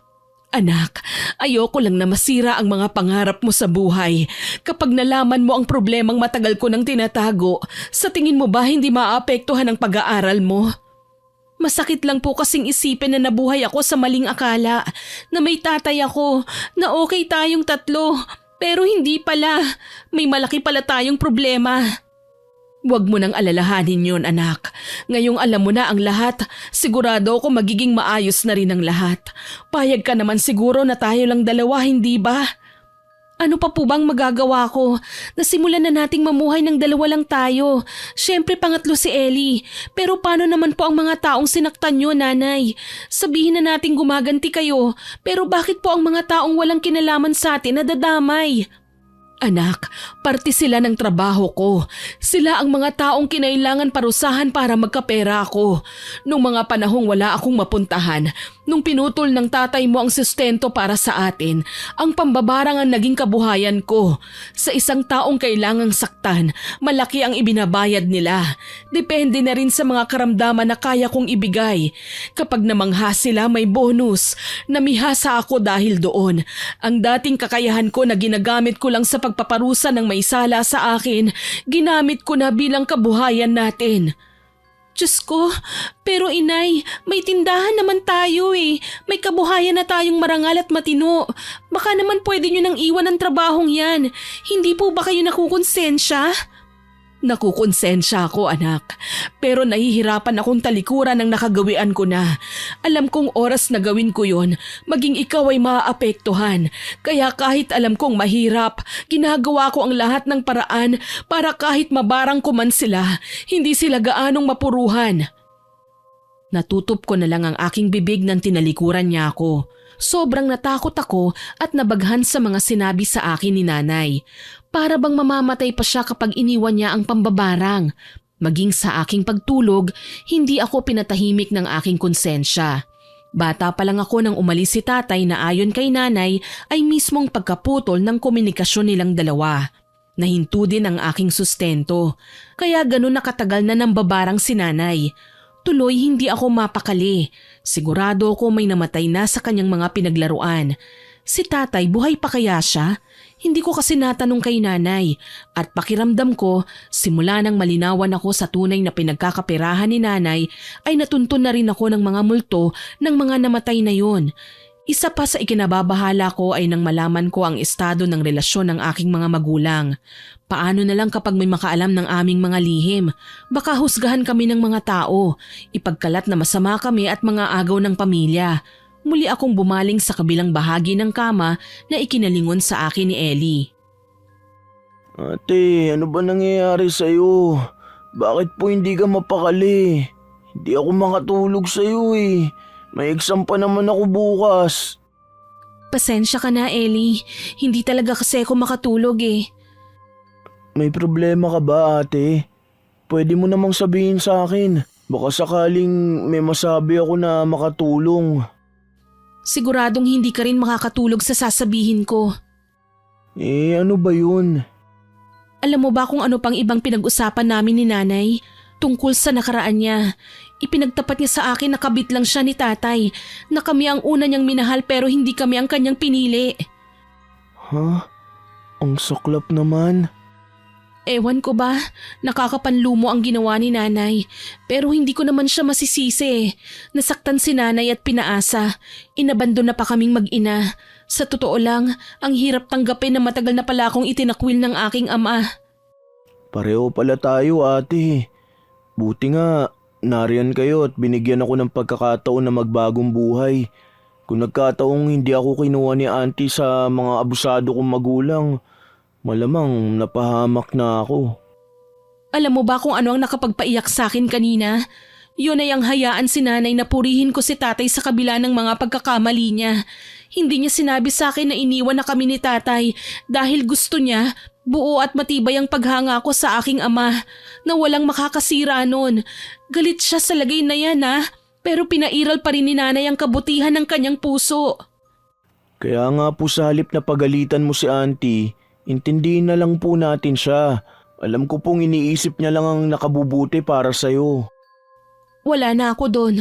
Anak, ayoko lang na masira ang mga pangarap mo sa buhay. Kapag nalaman mo ang problemang matagal ko nang tinatago, sa tingin mo ba hindi maapektuhan ang pag-aaral mo? Masakit lang po kasing isipin na nabuhay ako sa maling akala, na may tatay ako, na okay tayong tatlo. Pero hindi pala. May malaki pala tayong problema. Huwag mo nang alalahanin yun, anak. Ngayong alam mo na ang lahat, sigurado ako magiging maayos na rin ang lahat. Payag ka naman siguro na tayo lang dalawa, hindi ba? Ano pa po bang magagawa ko? Nasimulan na nating mamuhay ng dalawa lang tayo. Siyempre pangatlo si Ellie. Pero paano naman po ang mga taong sinaktan nyo, nanay? Sabihin na nating gumaganti kayo. Pero bakit po ang mga taong walang kinalaman sa atin nadadamay? Anak, parte sila ng trabaho ko. Sila ang mga taong kinailangan parusahan para magkapera ako. Nung mga panahong wala akong mapuntahan, nung pinutol ng tatay mo ang sustento para sa atin, ang pambabarang ang naging kabuhayan ko. Sa isang taong kailangang saktan, malaki ang ibinabayad nila. Depende na rin sa mga karamdaman na kaya kong ibigay. Kapag namangha sila, may bonus. Namihasa ako dahil doon. Ang dating kakayahan ko na ginagamit ko lang sa pagpaparusa ng may sala sa akin, ginamit ko na bilang kabuhayan natin. Diyos ko, pero inay, may tindahan naman tayo eh. May kabuhayan na tayong marangal at matino. Baka naman pwede nyo nang iwan ang trabahong yan. Hindi po ba kayo nakukonsensya? Nakukonsensya ako, anak. Pero nahihirapan akong talikuran ng nakagawian ko na. Alam kong oras na gawin ko yon, maging ikaw ay maaapektuhan. Kaya kahit alam kong mahirap, ginagawa ko ang lahat ng paraan para kahit mabarang ko man sila, hindi sila gaanong mapuruhan. Natutup ko na lang ang aking bibig nang tinalikuran niya ako. Sobrang natakot ako at nabaghan sa mga sinabi sa akin ni nanay. Para bang mamamatay pa siya kapag iniwan niya ang pambabarang. Maging sa aking pagtulog, hindi ako pinatahimik ng aking konsensya. Bata pa lang ako nang umalis si tatay na ayon kay nanay ay mismong pagkaputol ng komunikasyon nilang dalawa. Nahinto din ang aking sustento, kaya ganun nakatagal na nambabarang si nanay. Tuloy hindi ako mapakali. Sigurado ako may namatay na sa kanyang mga pinaglaruan. Si tatay, buhay pa kaya siya? Hindi ko kasi natanong kay nanay at pakiramdam ko simula nang malinawan ako sa tunay na pinagkakaperahan ni nanay ay natuntun na rin ako ng mga multo ng mga namatay na yon. Isa pa sa ikinababahala ko ay nang malaman ko ang estado ng relasyon ng aking mga magulang. Paano na lang kapag may makaalam ng aming mga lihim? Baka husgahan kami ng mga tao, ipagkalat na masama kami at mga agaw ng pamilya. Muli akong bumaling sa kabilang bahagi ng kama na ikinalingon sa akin ni Ellie. Ate, ano ba nangyayari sa'yo? Bakit po hindi ka mapakali? Hindi ako makatulog sa'yo eh. May exam pa naman ako bukas. Pasensya ka na, Ellie. Hindi talaga kasi ako makatulog eh. May problema ka ba, ate? Pwede mo namang sabihin sa akin. Baka sakaling may masabi ako na makatulong. Siguradong hindi ka rin makakatulog sa sasabihin ko. Ano ba yun? Alam mo ba kung ano pang ibang pinag-usapan namin ni nanay? Tungkol sa nakaraan niya. Ipinagtapat niya sa akin na kabit lang siya ni tatay, na kami ang una niyang minahal pero hindi kami ang kanyang pinili. Ha? Ang saklap naman. Ewan ko ba, nakakapanlumo ang ginawa ni nanay, pero hindi ko naman siya masisisi. Nasaktan si nanay at pinaasa, inabandon na pa kaming mag-ina. Sa totoo lang, ang hirap tanggapin na matagal na pala akong itinakwil ng aking ama. Pareho pala tayo, ate. Buti nga, nariyan kayo at binigyan ako ng pagkakataon na magbagong buhay. Kung nagkataong hindi ako kinuha ni auntie sa mga abusado kong magulang, malamang napahamak na ako. Alam mo ba kung ano ang nakapagpaiyak sa akin kanina? Yun ay ang hayaan si nanay na purihin ko si tatay sa kabila ng mga pagkakamali niya. Hindi niya sinabi sa akin na iniwan na kami ni tatay dahil gusto niya buo at matibay ang paghanga ko sa aking ama na walang makakasira nun. Galit siya sa lagay na yan pero pinairal pa rin ni nanay ang kabutihan ng kanyang puso. Kaya nga po sa halip na pagalitan mo si auntie, intindihin na lang po natin siya. Alam ko pong iniisip niya lang ang nakabubuti para sa'yo. Wala na ako doon,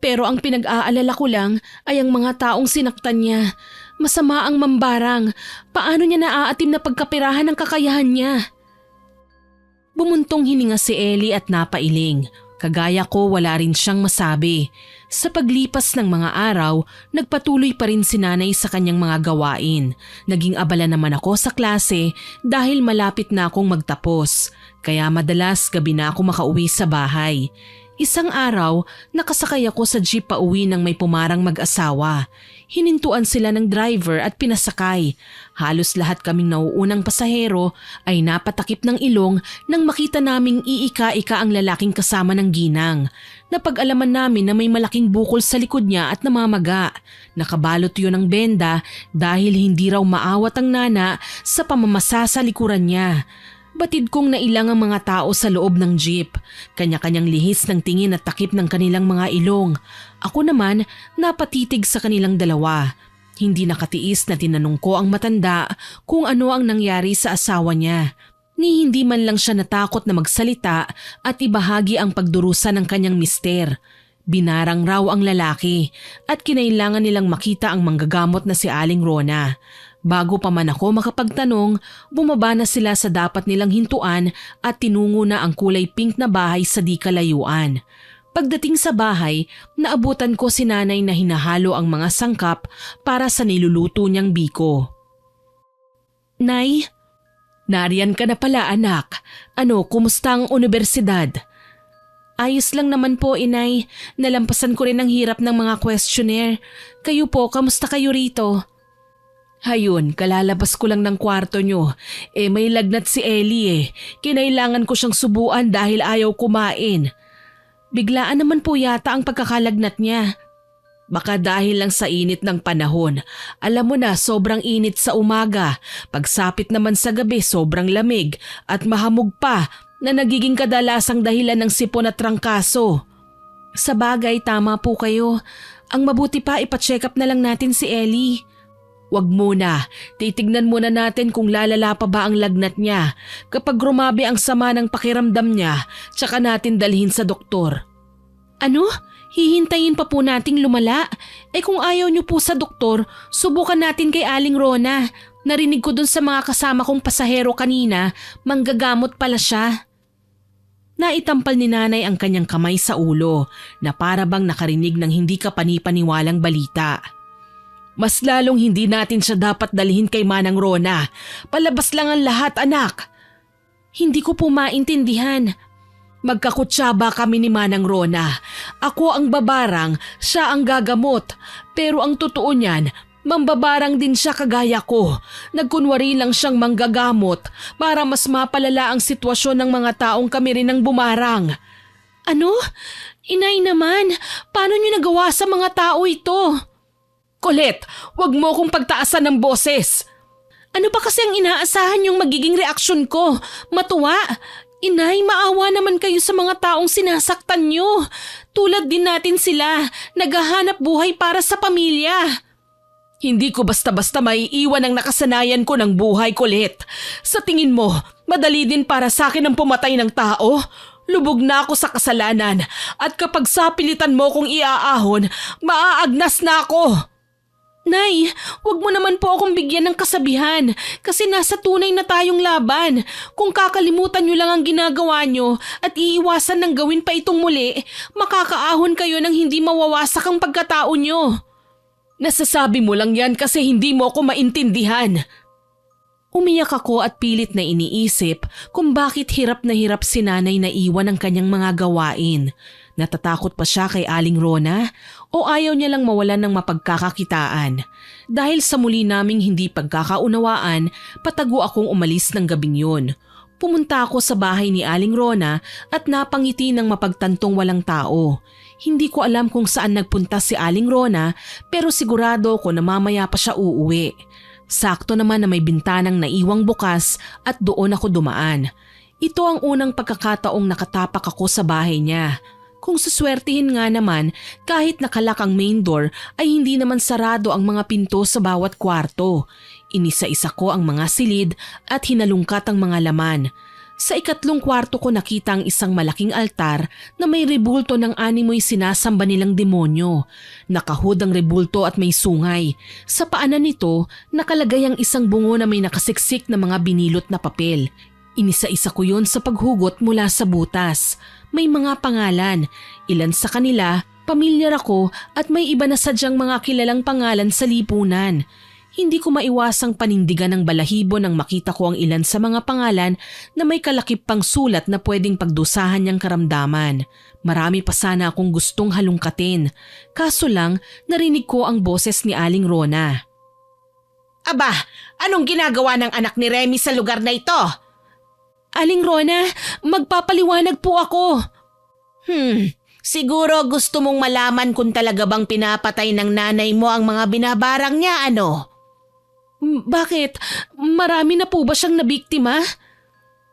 pero ang pinag-aalala ko lang ay ang mga taong sinaktan niya. Masama ang mambarang. Paano niya naaatim na pagkapirahan ng kakayahan niya? Bumuntong hininga si Ellie at napailing. Kagaya ko, wala rin siyang masabi. Sa paglipas ng mga araw, nagpatuloy pa rin si nanay sa kanyang mga gawain. Naging abala naman ako sa klase dahil malapit na akong magtapos. Kaya madalas gabi na ako makauwi sa bahay. Isang araw, nakasakay ako sa jeep pauwi ng may pumarang mag-asawa. Hinintuan sila ng driver at pinasakay. Halos lahat kaming nauunang pasahero ay napatakip ng ilong nang makita naming iika-ika ang lalaking kasama ng ginang. Napag-alaman namin na may malaking bukol sa likod niya at namamaga. Nakabalot yun ng benda dahil hindi raw maawat ang nana sa pamamasa sa likuran niya. Batid kong nailang ang mga tao sa loob ng jeep. Kanya-kanyang lihis ng tingin at takip ng kanilang mga ilong. Ako naman, napatitig sa kanilang dalawa. Hindi nakatiis na tinanong ko ang matanda kung ano ang nangyari sa asawa niya. Ni hindi man lang siya natakot na magsalita at ibahagi ang pagdurusa ng kanyang mister. Binarang raw ang lalaki at kinailangan nilang makita ang manggagamot na si Aling Rona. Bago pa man ako makapagtanong, bumaba na sila sa dapat nilang hintuan at tinungo na ang kulay pink na bahay sa di kalayuan. Pagdating sa bahay, naabutan ko si nanay na hinahalo ang mga sangkap para sa niluluto niyang biko. Nay, Nariyan ka na pala anak. Ano, kumusta ang universidad? Ayos lang naman po, inay. Nalampasan ko rin ang hirap ng mga questionnaire. Kayo po, kamusta kayo rito? Hayun, kalalabas ko lang ng kwarto nyo. May lagnat si Ellie. Kinailangan ko siyang subuan dahil ayaw kumain. Biglaan naman po yata ang pagkakalagnat niya. Baka dahil lang sa init ng panahon. Alam mo na, sobrang init sa umaga. Pagsapit naman sa gabi, sobrang lamig. At mahamog pa na nagiging kadalasang dahilan ng sipon at trangkaso. Sa bagay, tama po kayo. Ang mabuti pa, ipacheck up na lang natin si Ellie. Wag muna. Titignan muna natin kung lalala pa ba ang lagnat niya. Kapag grumabe ang sama ng pakiramdam niya, tsaka natin dalhin sa doktor. Ano? Hihintayin pa po nating lumala. Kung ayaw niyo po sa doktor, subukan natin kay Aling Rona. Narinig ko dun sa mga kasama kong pasahero kanina, manggagamot pala siya. Naitampal ni nanay ang kanyang kamay sa ulo na para bang nakarinig ng hindi kapanipaniwalang balita. Mas lalong hindi natin siya dapat dalhin kay Manang Rona. Palabas lang ang lahat, anak. Hindi ko po maintindihan. Magkakutsaba kami ni Manang Rona. Ako ang babarang, siya ang gagamot. Pero ang totoo niyan, mambabarang din siya kagaya ko. Nagkunwari lang siyang manggagamot para mas mapalala ang sitwasyon ng mga taong kami rin ang bumarang. Ano? Inay naman, paano niyo nagawa sa mga tao ito? Colette, wag mo kong pagtaasan ng boses. Ano ba kasi ang inaasahan yung magiging reaksyon ko? Matuwa? Inay, maawa naman kayo sa mga taong sinasaktan nyo. Tulad din natin sila, naghahanap buhay para sa pamilya. Hindi ko basta-basta maiiwan ang nakasanayan ko ng buhay, Colette. Sa tingin mo, madali din para sa akin ang pumatay ng tao? Lubog na ako sa kasalanan at kapag sapilitan mo kong iaahon, maaagnas na ako. Nay, wag mo naman po akong bigyan ng kasabihan kasi nasa tunay na tayong laban. Kung kakalimutan nyo lang ang ginagawa nyo at iiwasan ng gawin pa itong muli, makakaahon kayo ng hindi mawawasak ang pagkatao nyo. Nasasabi mo lang yan kasi hindi mo ako maintindihan. Umiyak ako at pilit na iniisip kung bakit hirap na hirap si nanay na iwan ang kanyang mga gawain. Natatakot pa siya kay Aling Rona o ayaw niya lang mawalan ng mapagkakakitaan. Dahil sa muli naming hindi pagkakaunawaan, patago akong umalis ng gabing yun. Pumunta ako sa bahay ni Aling Rona at napangiti ng mapagtantong walang tao. Hindi ko alam kung saan nagpunta si Aling Rona pero sigurado ko na mamaya pa siya uuwi. Sakto naman na may bintanang naiwang bukas at doon ako dumaan. Ito ang unang pagkakataong nakatapak ako sa bahay niya. Kung suswertihin nga naman, kahit nakalak ang main door ay hindi naman sarado ang mga pinto sa bawat kwarto. Inisa-isa ko ang mga silid at hinalungkat ang mga laman. Sa ikatlong kwarto ko nakita ang isang malaking altar na may rebulto ng animoy sinasamba nilang demonyo. Nakahud ang rebulto at may sungay. Sa paanan nito, nakalagay ang isang bungo na may nakasiksik na mga binilot na papel. Inisa-isa ko yun sa paghugot mula sa butas. May mga pangalan. Ilan sa kanila, pamilyar ako at may iba na sadyang mga kilalang pangalan sa lipunan. Hindi ko maiwasang panindigan ng balahibo nang makita ko ang ilan sa mga pangalan na may kalakip pang sulat na pwedeng pagdusahan niyang karamdaman. Marami pa sana akong gustong halungkatin. Kaso lang, narinig ko ang boses ni Aling Rona. Aba, anong ginagawa ng anak ni Remy sa lugar na ito? Aling Rona, magpapaliwanag po ako. Siguro gusto mong malaman kung talaga bang pinapatay ng nanay mo ang mga binabarang niya, ano? Bakit? Marami na po ba siyang nabiktima?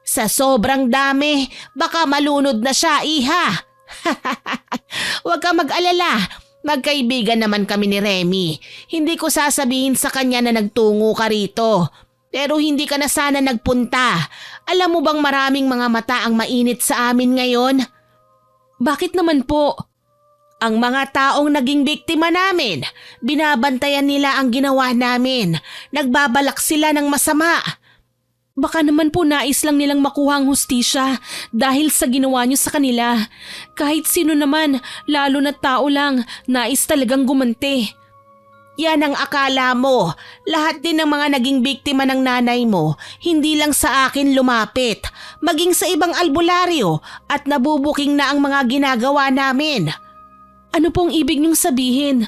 Sa sobrang dami, baka malunod na siya, iha. Huwag ka mag-alala. Magkaibigan naman kami ni Remy. Hindi ko sasabihin sa kanya na nagtungo ka rito. Pero hindi ka na sana nagpunta. Alam mo bang maraming mga mata ang mainit sa amin ngayon? Bakit naman po? Ang mga taong naging biktima namin, binabantayan nila ang ginawa namin. Nagbabalak sila ng masama. Baka naman po nais lang nilang makuha ang hustisya dahil sa ginawa niyo sa kanila. Kahit sino naman, lalo na tao lang, nais talagang gumanti. Yan ang akala mo. Lahat din ng mga naging biktima ng nanay mo, hindi lang sa akin lumapit, maging sa ibang albularyo at nabubuking na ang mga ginagawa namin. Ano pong ibig niyong sabihin?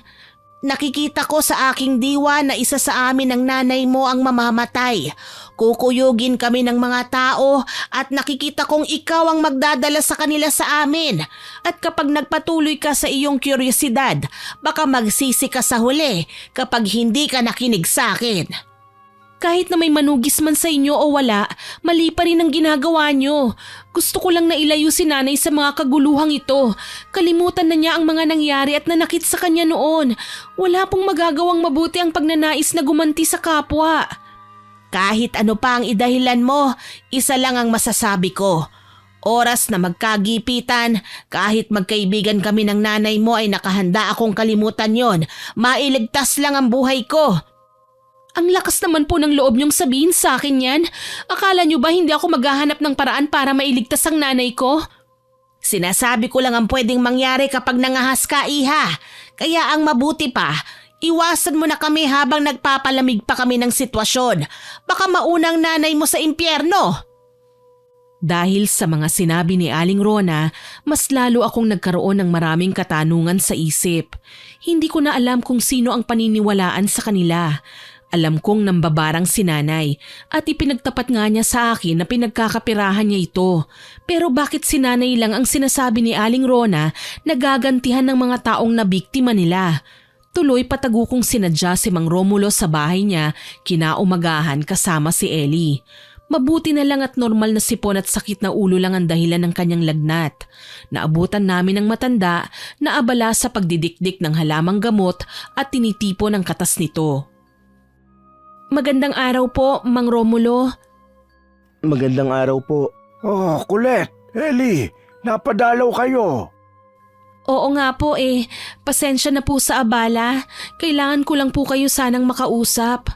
Nakikita ko sa aking diwa na isa sa amin ng nanay mo ang mamamatay. Kukuyugin kami ng mga tao at nakikita kong ikaw ang magdadala sa kanila sa amin. At kapag nagpatuloy ka sa iyong kuryosidad, baka magsisi ka sa huli kapag hindi ka nakinig sa akin. Kahit na may manugis man sa inyo o wala, mali pa rin ang ginagawa niyo. Gusto ko lang na ilayo si nanay sa mga kaguluhang ito. Kalimutan na niya ang mga nangyari at nanakit sa kanya noon. Wala pong magagawang mabuti ang pagnanais na gumanti sa kapwa. Kahit ano pa ang idahilan mo, isa lang ang masasabi ko. Oras na magkagipitan, kahit magkaibigan kami ng nanay mo ay nakahanda akong kalimutan yon. Mailigtas lang ang buhay ko. Ang lakas naman po ng loob niyong sabihin sa akin yan. Akala niyo ba hindi ako maghahanap ng paraan para mailigtas ang nanay ko? Sinasabi ko lang ang pwedeng mangyari kapag nangahas ka, Iha. Kaya ang mabuti pa, iwasan mo na kami habang nagpapalamig pa kami ng sitwasyon. Baka maunang nanay mo sa impyerno. Dahil sa mga sinabi ni Aling Rona, mas lalo akong nagkaroon ng maraming katanungan sa isip. Hindi ko na alam kung sino ang paniniwalaan sa kanila. Alam kong nambabarang si nanay at ipinagtapat nga niya sa akin na pinagkakapirahan niya ito. Pero bakit si nanay lang ang sinasabi ni Aling Rona na gagantihan ng mga taong nabiktima nila? Tuloy patago kong sinadya si Mang Romulo sa bahay niya kinaumagahan kasama si Ellie. Mabuti na lang at normal na sipon at sakit na ulo lang ang dahilan ng kanyang lagnat. Naabutan namin ng matanda na abala sa pagdidikdik ng halamang gamot at tinitipo ng katas nito. Magandang araw po, Mang Romulo. Magandang araw po. Oh, Kulet, Ellie, napadalaw kayo. Oo nga po pasensya na po sa abala. Kailangan ko lang po kayo sanang makausap.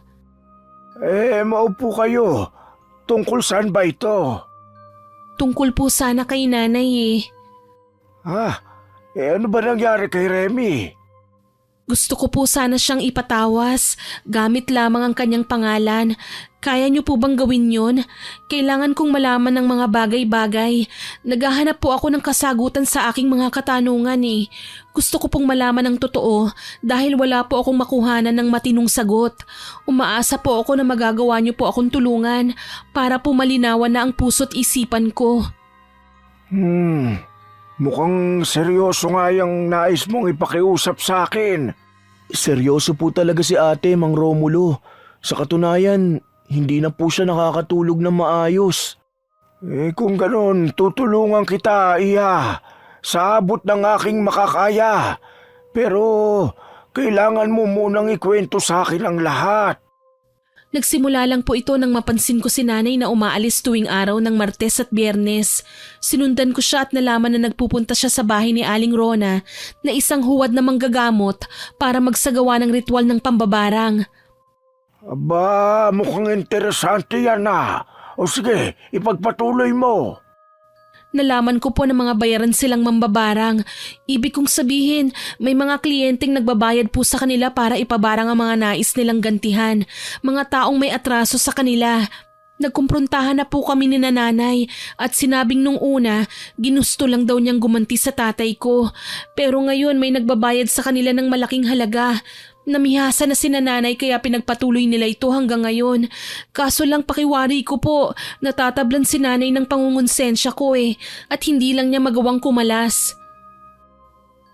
Maupo kayo. Tungkol saan ba ito? Tungkol po sana kay nanay Ano ba nangyari kay Remy? Gusto ko po sana siyang ipatawas, gamit lamang ang kanyang pangalan. Kaya niyo po bang gawin yun? Kailangan kong malaman ng mga bagay-bagay. Naghahanap po ako ng kasagutan sa aking mga katanungan Gusto ko pong malaman ang totoo dahil wala po akong makuhanan ng matinong sagot. Umaasa po ako na magagawa niyo po akong tulungan para po malinawan na ang puso't isipan ko. Mukhang seryoso nga yung nais mong ipakiusap sa akin. Seryoso po talaga si ate, Mang Romulo. Sa katunayan, hindi na po siya nakakatulog na maayos. Kung ganon, tutulungan kita, Iha. Sa abot ng aking makakaya. Pero kailangan mo munang ikwento sa akin ang lahat. Nagsimula lang po ito nang mapansin ko si nanay na umaalis tuwing araw ng Martes at Biyernes. Sinundan ko siya at nalaman na nagpupunta siya sa bahay ni Aling Rona na isang huwad na manggagamot para magsagawa ng ritual ng pambabarang. Aba, mukhang interesante yan O sige, ipagpatuloy mo. Nalaman ko po na mga bayaran silang mambabarang. Ibig kong sabihin, may mga kliyenteng nagbabayad po sa kanila para ipabarang ang mga nais nilang gantihan. Mga taong may atraso sa kanila. Nagkumprontahan na po kami ni nanay at sinabing nung una, ginusto lang daw niyang gumanti sa tatay ko. Pero ngayon may nagbabayad sa kanila ng malaking halaga. Namihasa na si nanay kaya pinagpatuloy nila ito hanggang ngayon. Kaso lang pakiwari ko po, natatablan si nanay ng pangungonsensya ko at hindi lang niya magawang kumalas.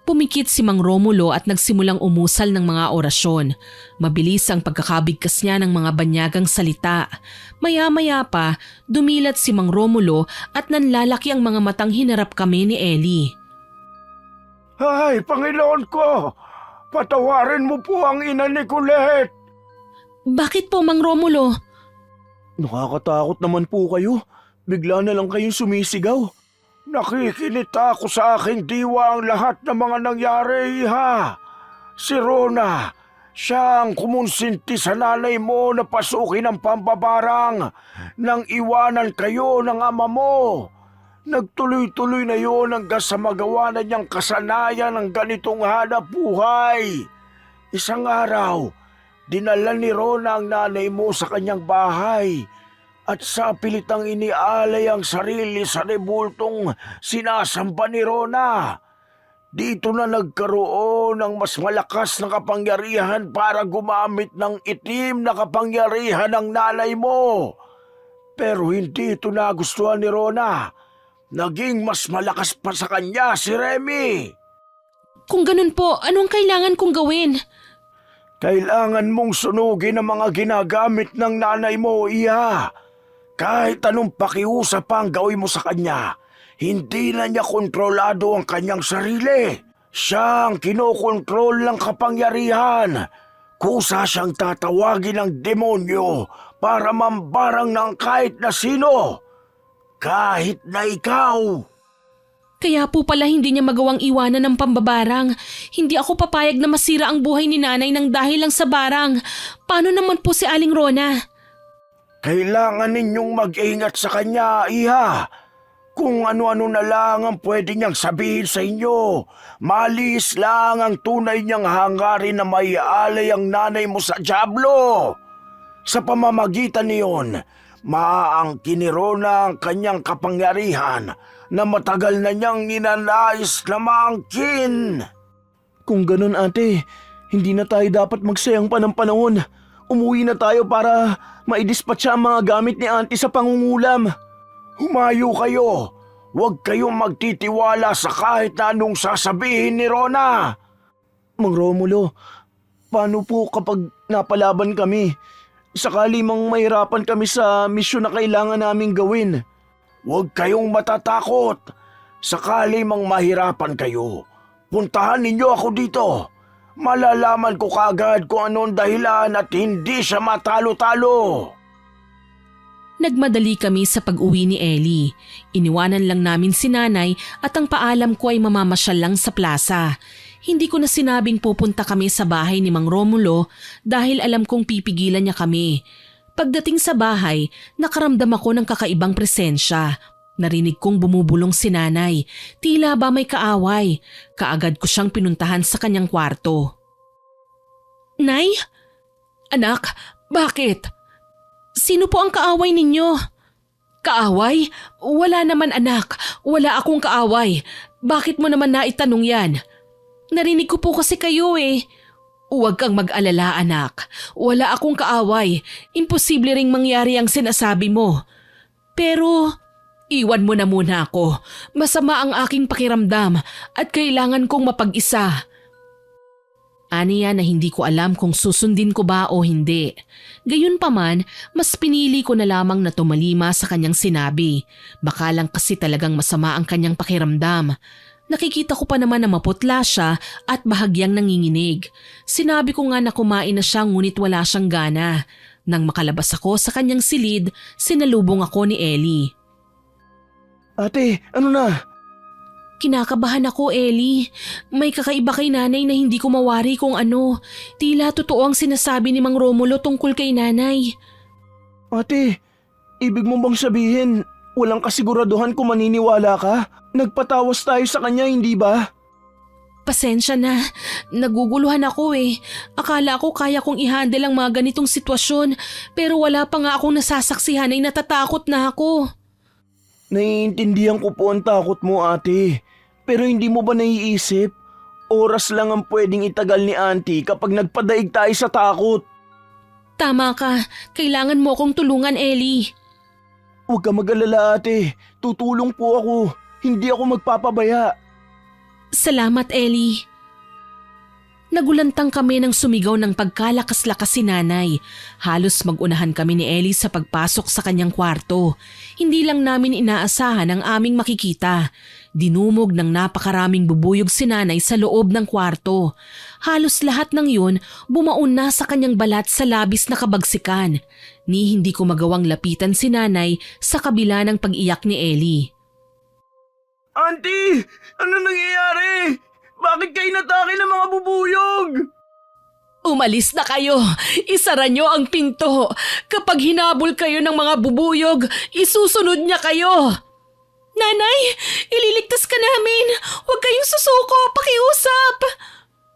Pumikit si Mang Romulo at nagsimulang umusal ng mga orasyon. Mabilis ang pagkakabigkas niya ng mga banyagang salita. Maya-maya pa, dumilat si Mang Romulo at nanlalaki ang mga matang hinarap kami ni Ellie. Ay, Panginoon ko! Patawarin mo po ang ina ni Kulet! Bakit po, Mang Romulo? Nakakatakot naman po kayo. Bigla na lang kayong sumisigaw. Nakikinita ako sa aking diwa ang lahat ng mga nangyari, Iha. Si Rona, siya ang kumonsinti sa nanay mo na pasukin ang pambabarang nang iwanan kayo ng ama mo. Nagtuloy-tuloy na yon hanggang sa magawa na niyang kasanayan ng ganitong hanap buhay. Isang araw, dinala ni Rona ang nanay mo sa kanyang bahay at sa pilitang inialay ang sarili sa rebultong sinasamba ni Rona. Dito na nagkaroon ng mas malakas na kapangyarihan para gumamit ng itim na kapangyarihan ng nanay mo. Pero hindi ito nagustuhan ni Rona. Naging mas malakas pa sa kanya si Remy. Kung ganun po, anong kailangan kong gawin? Kailangan mong sunugin ang mga ginagamit ng nanay mo, Iha. Kahit anong pakiusap ang gawin mo sa kanya, hindi na niya kontrolado ang kanyang sarili. Siya ang kinokontrol ng kapangyarihan. Kusa siyang tatawagin ng demonyo para mambarang ng kahit na sino. Kahit na ikaw. Kaya po pala hindi niya magawang iwanan ng pambabarang. Hindi ako papayag na masira ang buhay ni nanay ng dahil lang sa barang. Paano naman po si Aling Rona? Kailangan ninyong mag-ingat sa kanya, Iha. Kung ano-ano na lang ang pwede niyang sabihin sa inyo. Malis lang ang tunay niyang hangarin na may alay ang nanay mo sa dyablo. Sa pamamagitan niyon, maaangkin ni Rona ang kanyang kapangyarihan na matagal na niyang ninanais na maangkin. Kung ganun ate, hindi na tayo dapat magsayang pa ng panahon. Umuwi na tayo para maidispatcha ang mga gamit ni auntie sa pangungulam. Humayo kayo. Huwag kayong magtitiwala sa kahit na anong sasabihin ni Rona. Mang Romulo, paano po kapag napalaban kami? Sakali mang mahirapan kami sa misyon na kailangan naming gawin. Huwag kayong matatakot. Sakali mang mahirapan kayo, puntahan ninyo ako dito. Malalaman ko kaagad kung anong dahilan at hindi siya matalo-talo. Nagmadali kami sa pag-uwi ni Ellie. Iniwanan lang namin si nanay at ang paalam ko ay mamamasyal lang sa plaza. Hindi ko na sinabing pupunta kami sa bahay ni Mang Romulo dahil alam kong pipigilan niya kami. Pagdating sa bahay, nakaramdam ako ng kakaibang presensya. Narinig kong bumubulong si nanay. Tila ba may kaaway? Kaagad ko siyang pinuntahan sa kanyang kwarto. Nay? Anak, bakit? Sino po ang kaaway ninyo? Kaaway? Wala naman anak. Wala akong kaaway. Bakit mo naman naitanong yan? Narinig ko po kasi kayo eh. Huwag kang mag-alala anak. Wala akong kaaway. Imposible ring mangyari ang sinasabi mo. Pero iwan mo na muna ako. Masama ang aking pakiramdam at kailangan kong mapag-isa. Aniya na hindi ko alam kung susundin ko ba o hindi. Gayunpaman, mas pinili ko na lamang na tumalima sa kanyang sinabi. Baka lang kasi talagang masama ang kanyang pakiramdam. Nakikita ko pa naman na maputla siya at bahagyang nanginginig. Sinabi ko nga na kumain na siya ngunit wala siyang gana. Nang makalabas ako sa kanyang silid, sinalubong ako ni Ellie. Ate, ano na? Kinakabahan ako, Ellie. May kakaiba kay nanay na hindi ko mawari kung ano. Tila totoo ang sinasabi ni Mang Romulo tungkol kay nanay. Ate, ibig mo bang sabihin walang kasiguraduhan kung maniniwala ka? Nagpatawas tayo sa kanya, hindi ba? Pasensya na. Naguguluhan ako eh. Akala ko kaya kong i-handle ang mga ganitong sitwasyon pero wala pa nga akong nasasaksihan ay natatakot na ako. Naiintindihan ko po ang takot mo ate. Pero hindi mo ba naiisip? Oras lang ang pwedeng itagal ni auntie kapag nagpadaig tayo sa takot. Tama ka. Kailangan mo akong tulungan, Ellie. Huwag ka mag-alala ate. Tutulong po ako. Hindi ako magpapabaya. Salamat, Ellie. Nagulantang kami nang sumigaw ng pagkalakas-lakas si nanay. Halos magunahan kami ni Ellie sa pagpasok sa kanyang kwarto. Hindi lang namin inaasahan ang aming makikita. Dinumog ng napakaraming bubuyog si nanay sa loob ng kwarto. Halos lahat ng yun bumaon na sa kanyang balat sa labis na kabagsikan. Ni hindi ko magawang lapitan si nanay sa kabila ng pag-iyak ni Ellie. Auntie! Ano nangyayari? Bakit kayo natake ng mga bubuyog? Umalis na kayo! Isara nyo ang pinto! Kapag hinabol kayo ng mga bubuyog, isusunod niya kayo! Nanay! Ililigtas ka namin! Huwag kayong susuko! Pakiusap!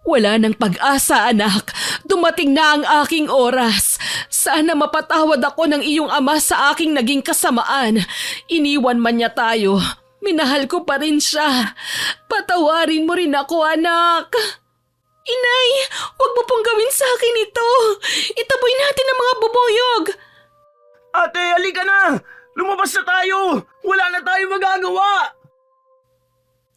Wala nang pag-asa, anak. Dumating na ang aking oras. Sana mapatawad ako ng iyong ama sa aking naging kasamaan. Iniwan man niya tayo. Minahal ko pa rin siya. Patawarin mo rin ako, anak. Inay, huwag mo pong gawin sa akin ito. Itaboy natin ang mga bubuyog. Ate, halika na! Lumabas na tayo! Wala na tayong magagawa!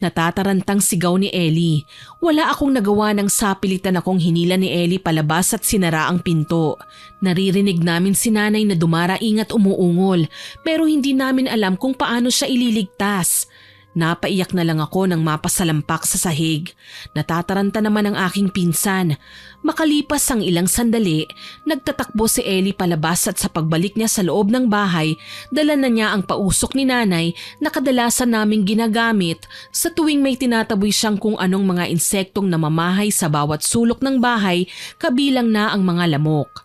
Natatarantang sigaw ni Ellie. Wala akong nagawa ng sapilitan akong hinila ni Ellie palabas at sinara ang pinto. Naririnig namin si nanay na dumaraing at umuungol pero hindi namin alam kung paano siya ililigtas. Napaiyak na lang ako nang mapasalampak sa sahig. Natataranta naman ang aking pinsan. Makalipas ang ilang sandali, nagtatakbo si Ellie palabas at sa pagbalik niya sa loob ng bahay, dala na niya ang pausok ni nanay na kadalasan naming ginagamit sa tuwing may tinataboy siyang kung anong mga insektong namamahay sa bawat sulok ng bahay, kabilang na ang mga lamok.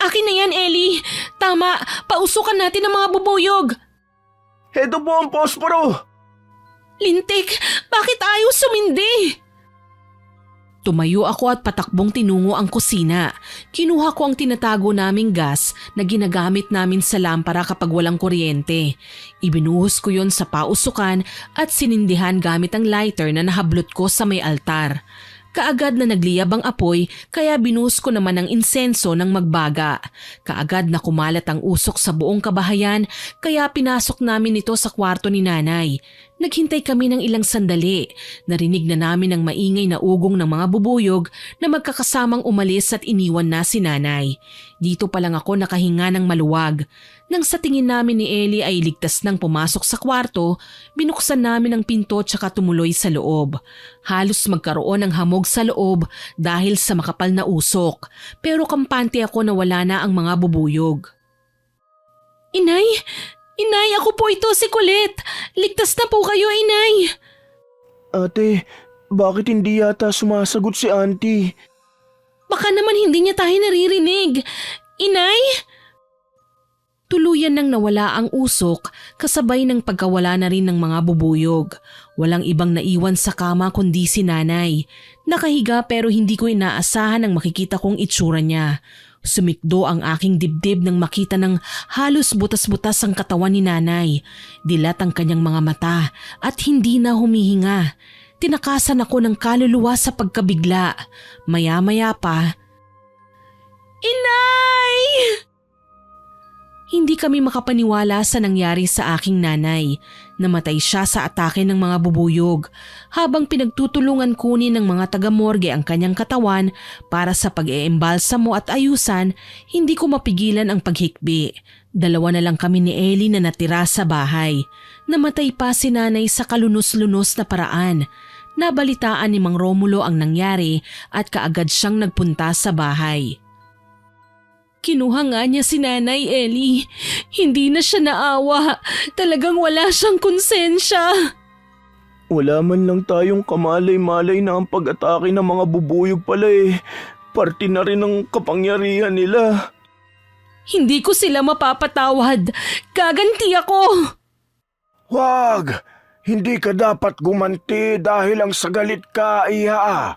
Akin na yan, Ellie! Tama, pausukan natin ang mga bubuyog! Heto po ang posporo! Lintik, bakit ayaw sumindi? Tumayo ako at patakbong tinungo ang kusina. Kinuha ko ang tinatago naming gas na ginagamit namin sa lampara kapag walang kuryente. Ibinuhos ko yon sa pausukan at sinindihan gamit ang lighter na nahablot ko sa may altar. Kaagad na nagliyab ang apoy kaya binuhos ko naman ang insenso ng magbaga. Kaagad na kumalat ang usok sa buong kabahayan kaya pinasok namin ito sa kwarto ni nanay. Naghintay kami ng ilang sandali. Narinig na namin ang maingay na ugong ng mga bubuyog na magkakasamang umalis at iniwan na si nanay. Dito pa lang ako nakahinga ng maluwag. Nang sa tingin namin ni Ellie ay ligtas nang pumasok sa kwarto, binuksan namin ang pinto tsaka tumuloy sa loob. Halos magkaroon ng hamog sa loob dahil sa makapal na usok, pero kampante ako na wala na ang mga bubuyog. Inay! Inay, ako po ito, si Colette. Ligtas na po kayo, Inay. Ate, bakit hindi yata sumasagot si Auntie? Baka naman hindi niya tayo naririnig. Inay? Tuluyan nang nawala ang usok kasabay ng pagkawala na rin ng mga bubuyog. Walang ibang naiwan sa kama kundi si nanay. Nakahiga pero hindi ko inaasahan ang makikita kong itsura niya. Sumikdo ang aking dibdib nang makita ng halos butas-butas ang katawan ni nanay. Dilat ang kanyang mga mata at hindi na humihinga. Tinakasan ako ng kaluluwa sa pagkabigla. Maya-maya pa, Inay! Hindi kami makapaniwala sa nangyari sa aking nanay. Namatay siya sa atake ng mga bubuyog. Habang pinagtutulungan kunin ng mga taga-morgue ang kanyang katawan para sa pag-eembalsamo at ayusan, hindi ko mapigilan ang paghikbi. Dalawa na lang kami ni Ellie na natira sa bahay. Namatay pa si nanay sa kalunos-lunos na paraan. Nabalitaan ni Mang Romulo ang nangyari at kaagad siyang nagpunta sa bahay. Kinuha nga niya si Nanay Ellie. Hindi na siya naawa. Talagang wala siyang konsensya. Wala man lang tayong kamalay-malay na ang pag-atake ng mga bubuyog pala eh. Parte na rin ng kapangyarihan nila. Hindi ko sila mapapatawad. Gaganti ako. Wag! Hindi ka dapat gumanti dahil ang sagalit ka, iha.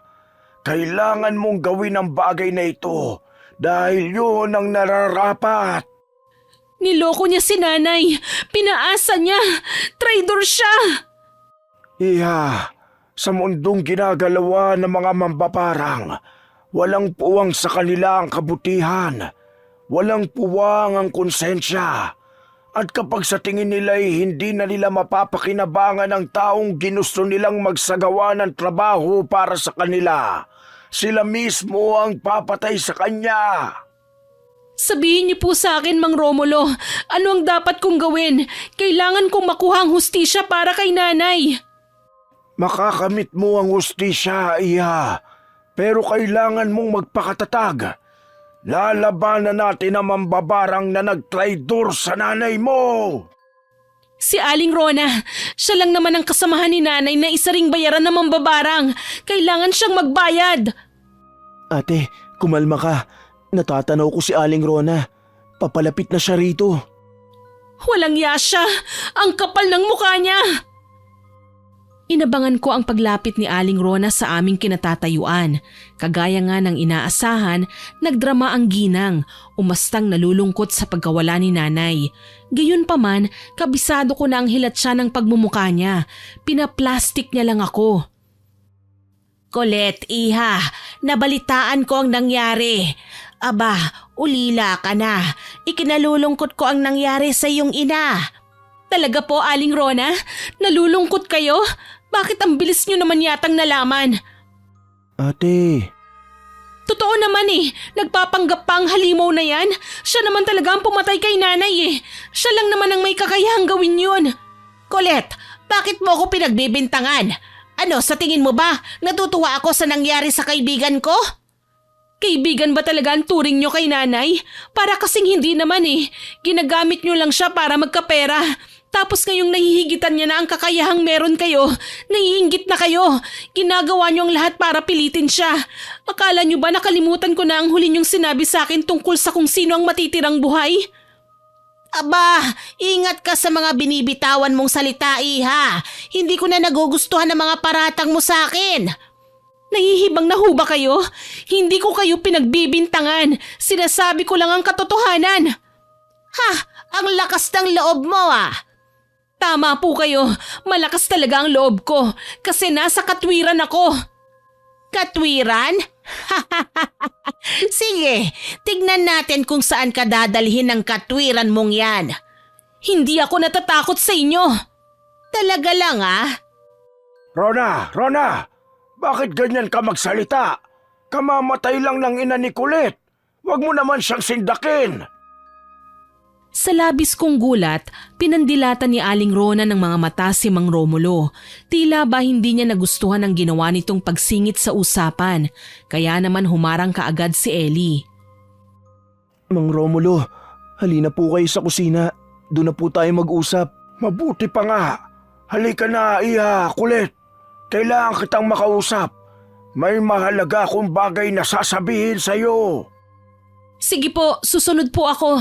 Kailangan mong gawin ang bagay na ito. Dahil yun ang nararapat. Niloko niya si nanay. Pinaasa niya. Traidor siya. Iha, sa mundong ginagalawa ng mga mambabarang, walang puwang sa kanila ang kabutihan. Walang puwang ang konsensya. At kapag sa tingin nila ay hindi na nila mapapakinabangan ang taong ginusto nilang magsagawa ng trabaho para sa kanila, sila mismo ang papatay sa kanya. Sabihin niyo po sa akin, Mang Romulo, ano ang dapat kong gawin? Kailangan kong makuha ang hustisya para kay nanay. Makakamit mo ang hustisya, iha. Pero kailangan mong magpakatatag. Lalabanan natin ang mambabarang na nagtraidor sa nanay mo. Si Aling Rona, siya lang naman ang kasamahan ni nanay na isa ring bayaran ng mambabarang. Kailangan siyang magbayad. Ate, kumalma ka. Natatanaw ko si Aling Rona. Papalapit na siya rito. Walang yasya. Ang kapal ng mukha niya. Inabangan ko ang paglapit ni Aling Rona sa aming kinatatayuan. Kagaya nga ng inaasahan, nagdrama ang ginang, umastang nalulungkot sa pagkawala ni nanay. Gayunpaman, kabisado ko na ang hilat siya ng pagmumukha niya. Pinaplastik niya lang ako. Colette, iha, nabalitaan ko ang nangyari. Aba, ulila ka na. Ikinalulungkot ko ang nangyari sa iyong ina. Talaga po, Aling Rona? Nalulungkot kayo? Bakit ang bilis niyo naman yatang nalaman? Ate, Totoo naman nagpapanggap pa ang halimaw na yan. Siya naman talaga ang pumatay kay nanay Siya lang naman ang may kakayahang gawin yun. Colette, bakit mo ako pinagbibintangan? Ano, sa tingin mo ba, natutuwa ako sa nangyari sa kaibigan ko? Kaibigan ba talaga ang turing niyo kay nanay? Para kasing hindi naman Ginagamit niyo lang siya para magkapera. Tapos ngayong nahihigitan niya na ang kakayahang meron kayo, naiinggit na kayo. Ginagawa niyo ang lahat para pilitin siya. Akala niyo ba nakalimutan ko na ang huli niyong sinabi sa akin tungkol sa kung sino ang matitirang buhay? Aba, ingat ka sa mga binibitawan mong salita, iha. Hindi ko na nagugustuhan ang mga paratang mo sa akin. Nahihibang na ho ba kayo? Hindi ko kayo pinagbibintangan. Sinasabi ko lang ang katotohanan. Ha, ang lakas ng loob mo Tama po kayo. Malakas talaga ang loob ko kasi nasa katwiran ako. Katwiran? Sige, tignan natin kung saan ka dadalhin ng katwiran mong yan. Hindi ako natatakot sa inyo. Talaga lang Rona, bakit ganyan ka magsalita? Kamamatay lang ng ina ni Colette. Huwag mo naman siyang sindakin. Sa labis kong gulat, pinandilatan ni Aling Rona ng mga mata si Mang Romulo. Tila ba hindi niya nagustuhan ang ginawa nitong pagsingit sa usapan, kaya naman humarang kaagad si Ellie. Mang Romulo, halina po kayo sa kusina. Doon na po tayo mag-usap. Mabuti pa nga. Halika na, iha, Colette. Kailangan kitang makausap. May mahalaga akong bagay na sasabihin sa'yo. Sige po, susunod po ako.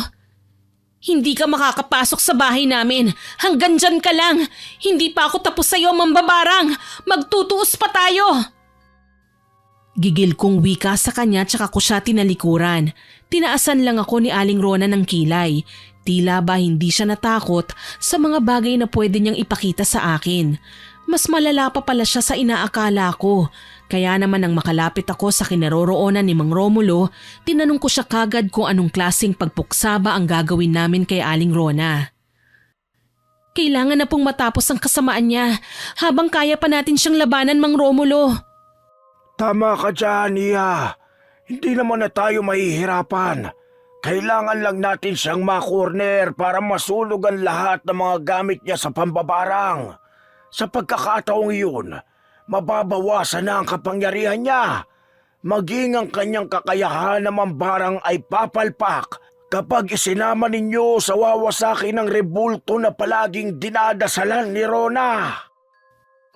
Hindi ka makakapasok sa bahay namin. Hanggang dyan ka lang. Hindi pa ako tapos sa'yo, mambabarang. Magtutuos pa tayo. Gigil kong wika sa kanya tsaka ko siya tinalikuran. Tinaasan lang ako ni Aling Rona ng kilay. Tila ba hindi siya natakot sa mga bagay na pwede niyang ipakita sa akin. Mas malala pa pala siya sa inaakala ko. Kaya naman nang makalapit ako sa kinaroroonan ni Mang Romulo, tinanong ko siya kagad kung anong klaseng pagpuksaba ang gagawin namin kay Aling Rona. Kailangan na pong matapos ang kasamaan niya habang kaya pa natin siyang labanan, Mang Romulo. Tama ka dyan, iha. Hindi naman na tayo mahihirapan. Kailangan lang natin siyang makorner para masunog ang lahat ng mga gamit niya sa pambabarang. Sa pagkakataong iyon, mababawasan na ang kapangyarihan niya. Maging ang kanyang kakayahan na mambarang ay papalpak kapag isinama ninyo sa wawasaki ng rebulto na palaging dinadasalan ni Rona.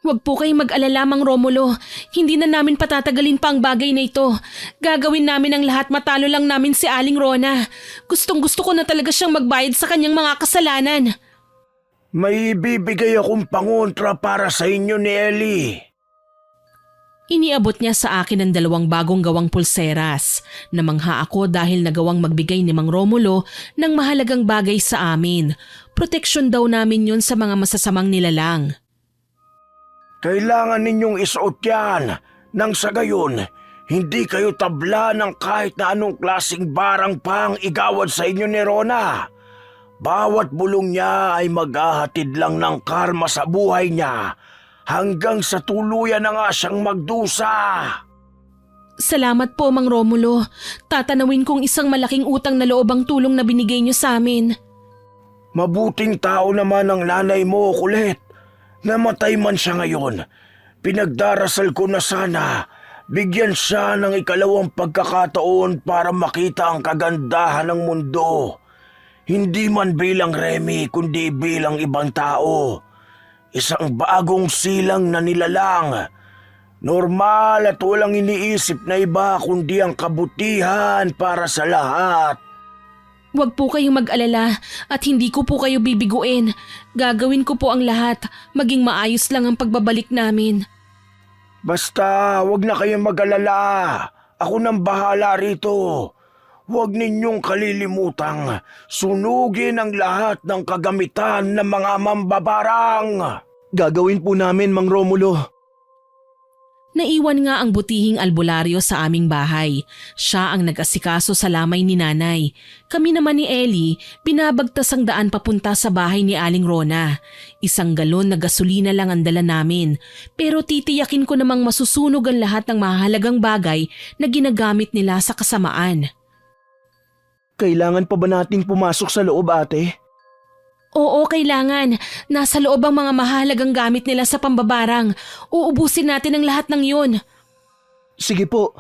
Huwag po kayong mag-alala, Mang Romulo. Hindi na namin patatagalin pa ang bagay na ito. Gagawin namin ang lahat, matalo lang namin si Aling Rona. Gustong-gusto ko na talaga siyang magbayad sa kanyang mga kasalanan. May ibibigay akong pangontra para sa inyo ni Ellie. Iniabot niya sa akin ang 2 bagong gawang pulseras. Namangha ako dahil nagawang magbigay ni Mang Romulo ng mahalagang bagay sa amin. Proteksyon daw namin yon sa mga masasamang nilalang. Kailangan ninyong isuot yan nang sa gayon, hindi kayo tabla ng kahit na anong klaseng barang pang igawad sa inyo ni Rona. Bawat bulong niya ay maghahatid lang ng karma sa buhay niya hanggang sa tuluyan na nga siyang magdusa. Salamat po, Mang Romulo. Tatanawin kong isang malaking utang na loob ang tulong na binigay niyo sa amin. Mabuting tao naman ang nanay mo, Colette. Namatay man siya ngayon. Pinagdarasal ko na sana bigyan siya ng ikalawang pagkakataon para makita ang kagandahan ng mundo. Hindi man bilang Remy kundi bilang ibang tao. Isang bagong silang na nilalang. Normal at walang iniisip na iba kundi ang kabutihan para sa lahat. Huwag po kayong mag-alala at hindi ko po kayo bibiguin. Gagawin ko po ang lahat. Maging maayos lang ang pagbabalik namin. Basta, wag na kayong mag-alala. Ako nang bahala rito. Huwag ninyong kalilimutang sunugin ang lahat ng kagamitan ng mga mambabarang. Gagawin po namin, Mang Romulo. Naiwan nga ang butihing albularyo sa aming bahay. Siya ang nag-asikaso sa lamay ni nanay. Kami naman ni Ellie, binabagtas ang daan papunta sa bahay ni Aling Rona. 1 galon na gasolina lang ang dala namin. Pero titiyakin ko namang masusunog ang lahat ng mahalagang bagay na ginagamit nila sa kasamaan. Kailangan pa ba nating pumasok sa loob, ate? Oo, kailangan. Nasa loob ang mga mahalagang gamit nila sa pambabarang. Uubusin natin ang lahat ng yun. Sige po.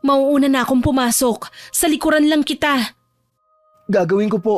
Mauuna na akong pumasok. Sa likuran lang kita. Gagawin ko po.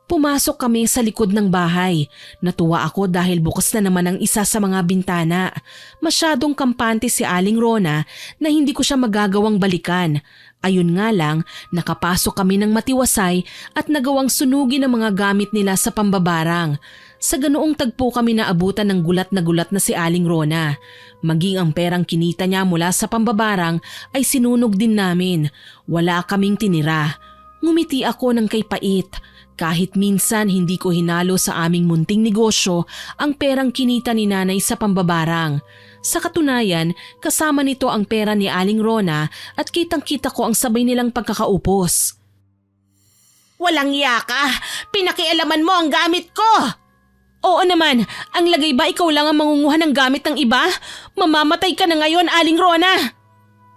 Pumasok kami sa likod ng bahay. Natuwa ako dahil bukas na naman ang isa sa mga bintana. Masyadong kampante si Aling Rona na hindi ko siya magagawang balikan. Ayun nga lang, nakapasok kami ng matiwasay at nagawang sunugin ang mga gamit nila sa pambabarang. Sa ganoong tagpo kami naabutan ng gulat na si Aling Rona. Maging ang perang kinita niya mula sa pambabarang ay sinunog din namin. Wala kaming tinira. Ngumiti ako ng kay pait. Kahit minsan hindi ko hinalo sa aming munting negosyo ang perang kinita ni nanay sa pambabarang. Sa katunayan, kasama nito ang pera ni Aling Rona at kitang-kita ko ang sabay nilang pagkakaupos. Walang yaka! Pinakialaman mo ang gamit ko! Oo naman, ang lagay ba ikaw lang ang mangunguha ng gamit ng iba? Mamamatay ka na ngayon, Aling Rona!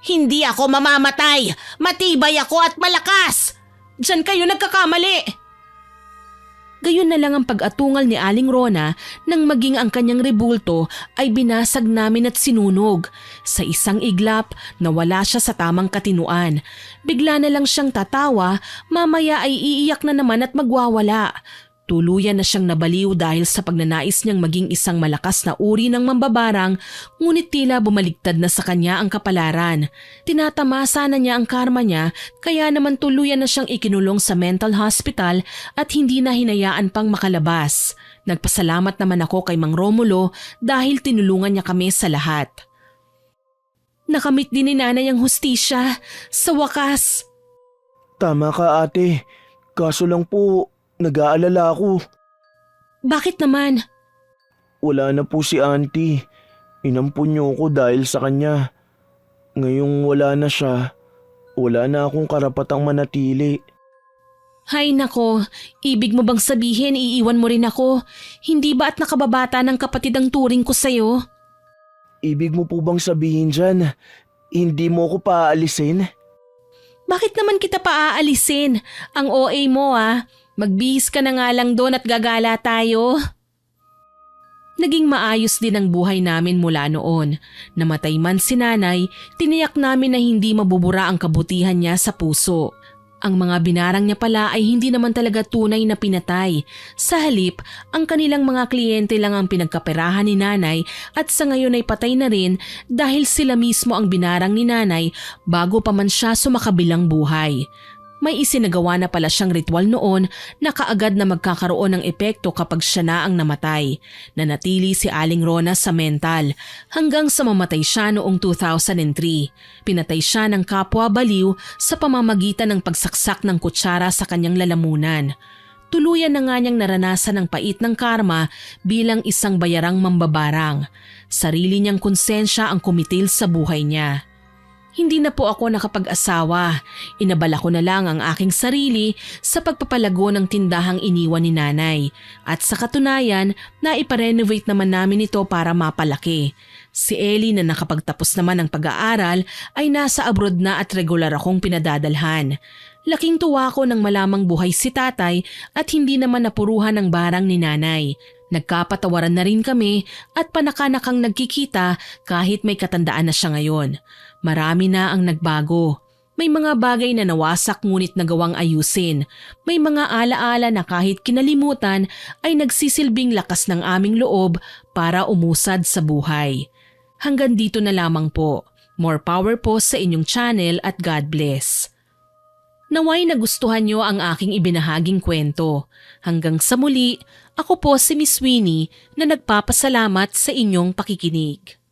Hindi ako mamamatay! Matibay ako at malakas! Diyan kayo nagkakamali! Gayon na lang ang pag-atungal ni Aling Rona nang maging ang kanyang rebulto ay binasag namin at sinunog. Sa isang iglap, nawala siya sa tamang katinuan. Bigla na lang siyang tatawa, mamaya ay iiyak na naman at magwawala. Tuluyan na siyang nabaliw dahil sa pagnanais niyang maging isang malakas na uri ng mambabarang, ngunit tila bumaligtad na sa kanya ang kapalaran. Tinatamasa na niya ang karma niya, kaya naman tuluyan na siyang ikinulong sa mental hospital at hindi na hinayaan pang makalabas. Nagpasalamat naman ako kay Mang Romulo dahil tinulungan niya kami sa lahat. Nakamit din ni nanay ang hustisya, sa wakas. Tama ka, ate. Kaso lang po, nag-aalala ako. Bakit naman? Wala na po si auntie. Inampun niyo ko dahil sa kanya. Ngayong wala na siya, wala na akong karapatang manatili. Hay nako, ibig mo bang sabihin iiwan mo rin ako? Hindi ba at nakababata ng kapatid ang turing ko sa'yo? Ibig mo po bang sabihin dyan, hindi mo ko paaalisin? Bakit naman kita paaalisin? Ang OA mo Magbihis ka na nga lang doon at gagala tayo. Naging maayos din ang buhay namin mula noon. Namatay man si nanay, tiniyak namin na hindi mabubura ang kabutihan niya sa puso. Ang mga binarang niya pala ay hindi naman talaga tunay na pinatay. Sa halip, ang kanilang mga kliyente lang ang pinagkaperahan ni nanay at sa ngayon ay patay na rin dahil sila mismo ang binarang ni nanay bago pa man siya sumakabilang buhay. May isinagawa na pala siyang ritual noon na kaagad na magkakaroon ng epekto kapag siya na ang namatay. Nanatili si Aling Rona sa mental hanggang sa mamatay siya noong 2003. Pinatay siya ng kapwa baliw sa pamamagitan ng pagsaksak ng kutsara sa kanyang lalamunan. Tuluyan na nga niyang naranasan ang pait ng karma bilang isang bayarang mambabarang. Sarili niyang konsensya ang kumitil sa buhay niya. Hindi na po ako nakapag-asawa. Inabala ko na lang ang aking sarili sa pagpapalago ng tindahang iniwan ni nanay. At sa katunayan, naiparenovate naman namin ito para mapalaki. Si Ellie na nakapagtapos naman ng pag-aaral ay nasa abroad na at regular akong pinadadalhan. Laking tuwa ko nang malamang buhay si tatay at hindi naman napuruhan ng barang ni nanay. Nagkapatawaran na rin kami at panakanakang nagkikita kahit may katandaan na siya ngayon. Marami na ang nagbago. May mga bagay na nawasak ngunit nagawang ayusin. May mga alaala na kahit kinalimutan ay nagsisilbing lakas ng aming loob para umusad sa buhay. Hanggang dito na lamang po. More power po sa inyong channel at God bless. Naway nagustuhan nyo ang aking ibinahaging kwento. Hanggang sa muli, ako po si Miss Winnie na nagpapasalamat sa inyong pakikinig.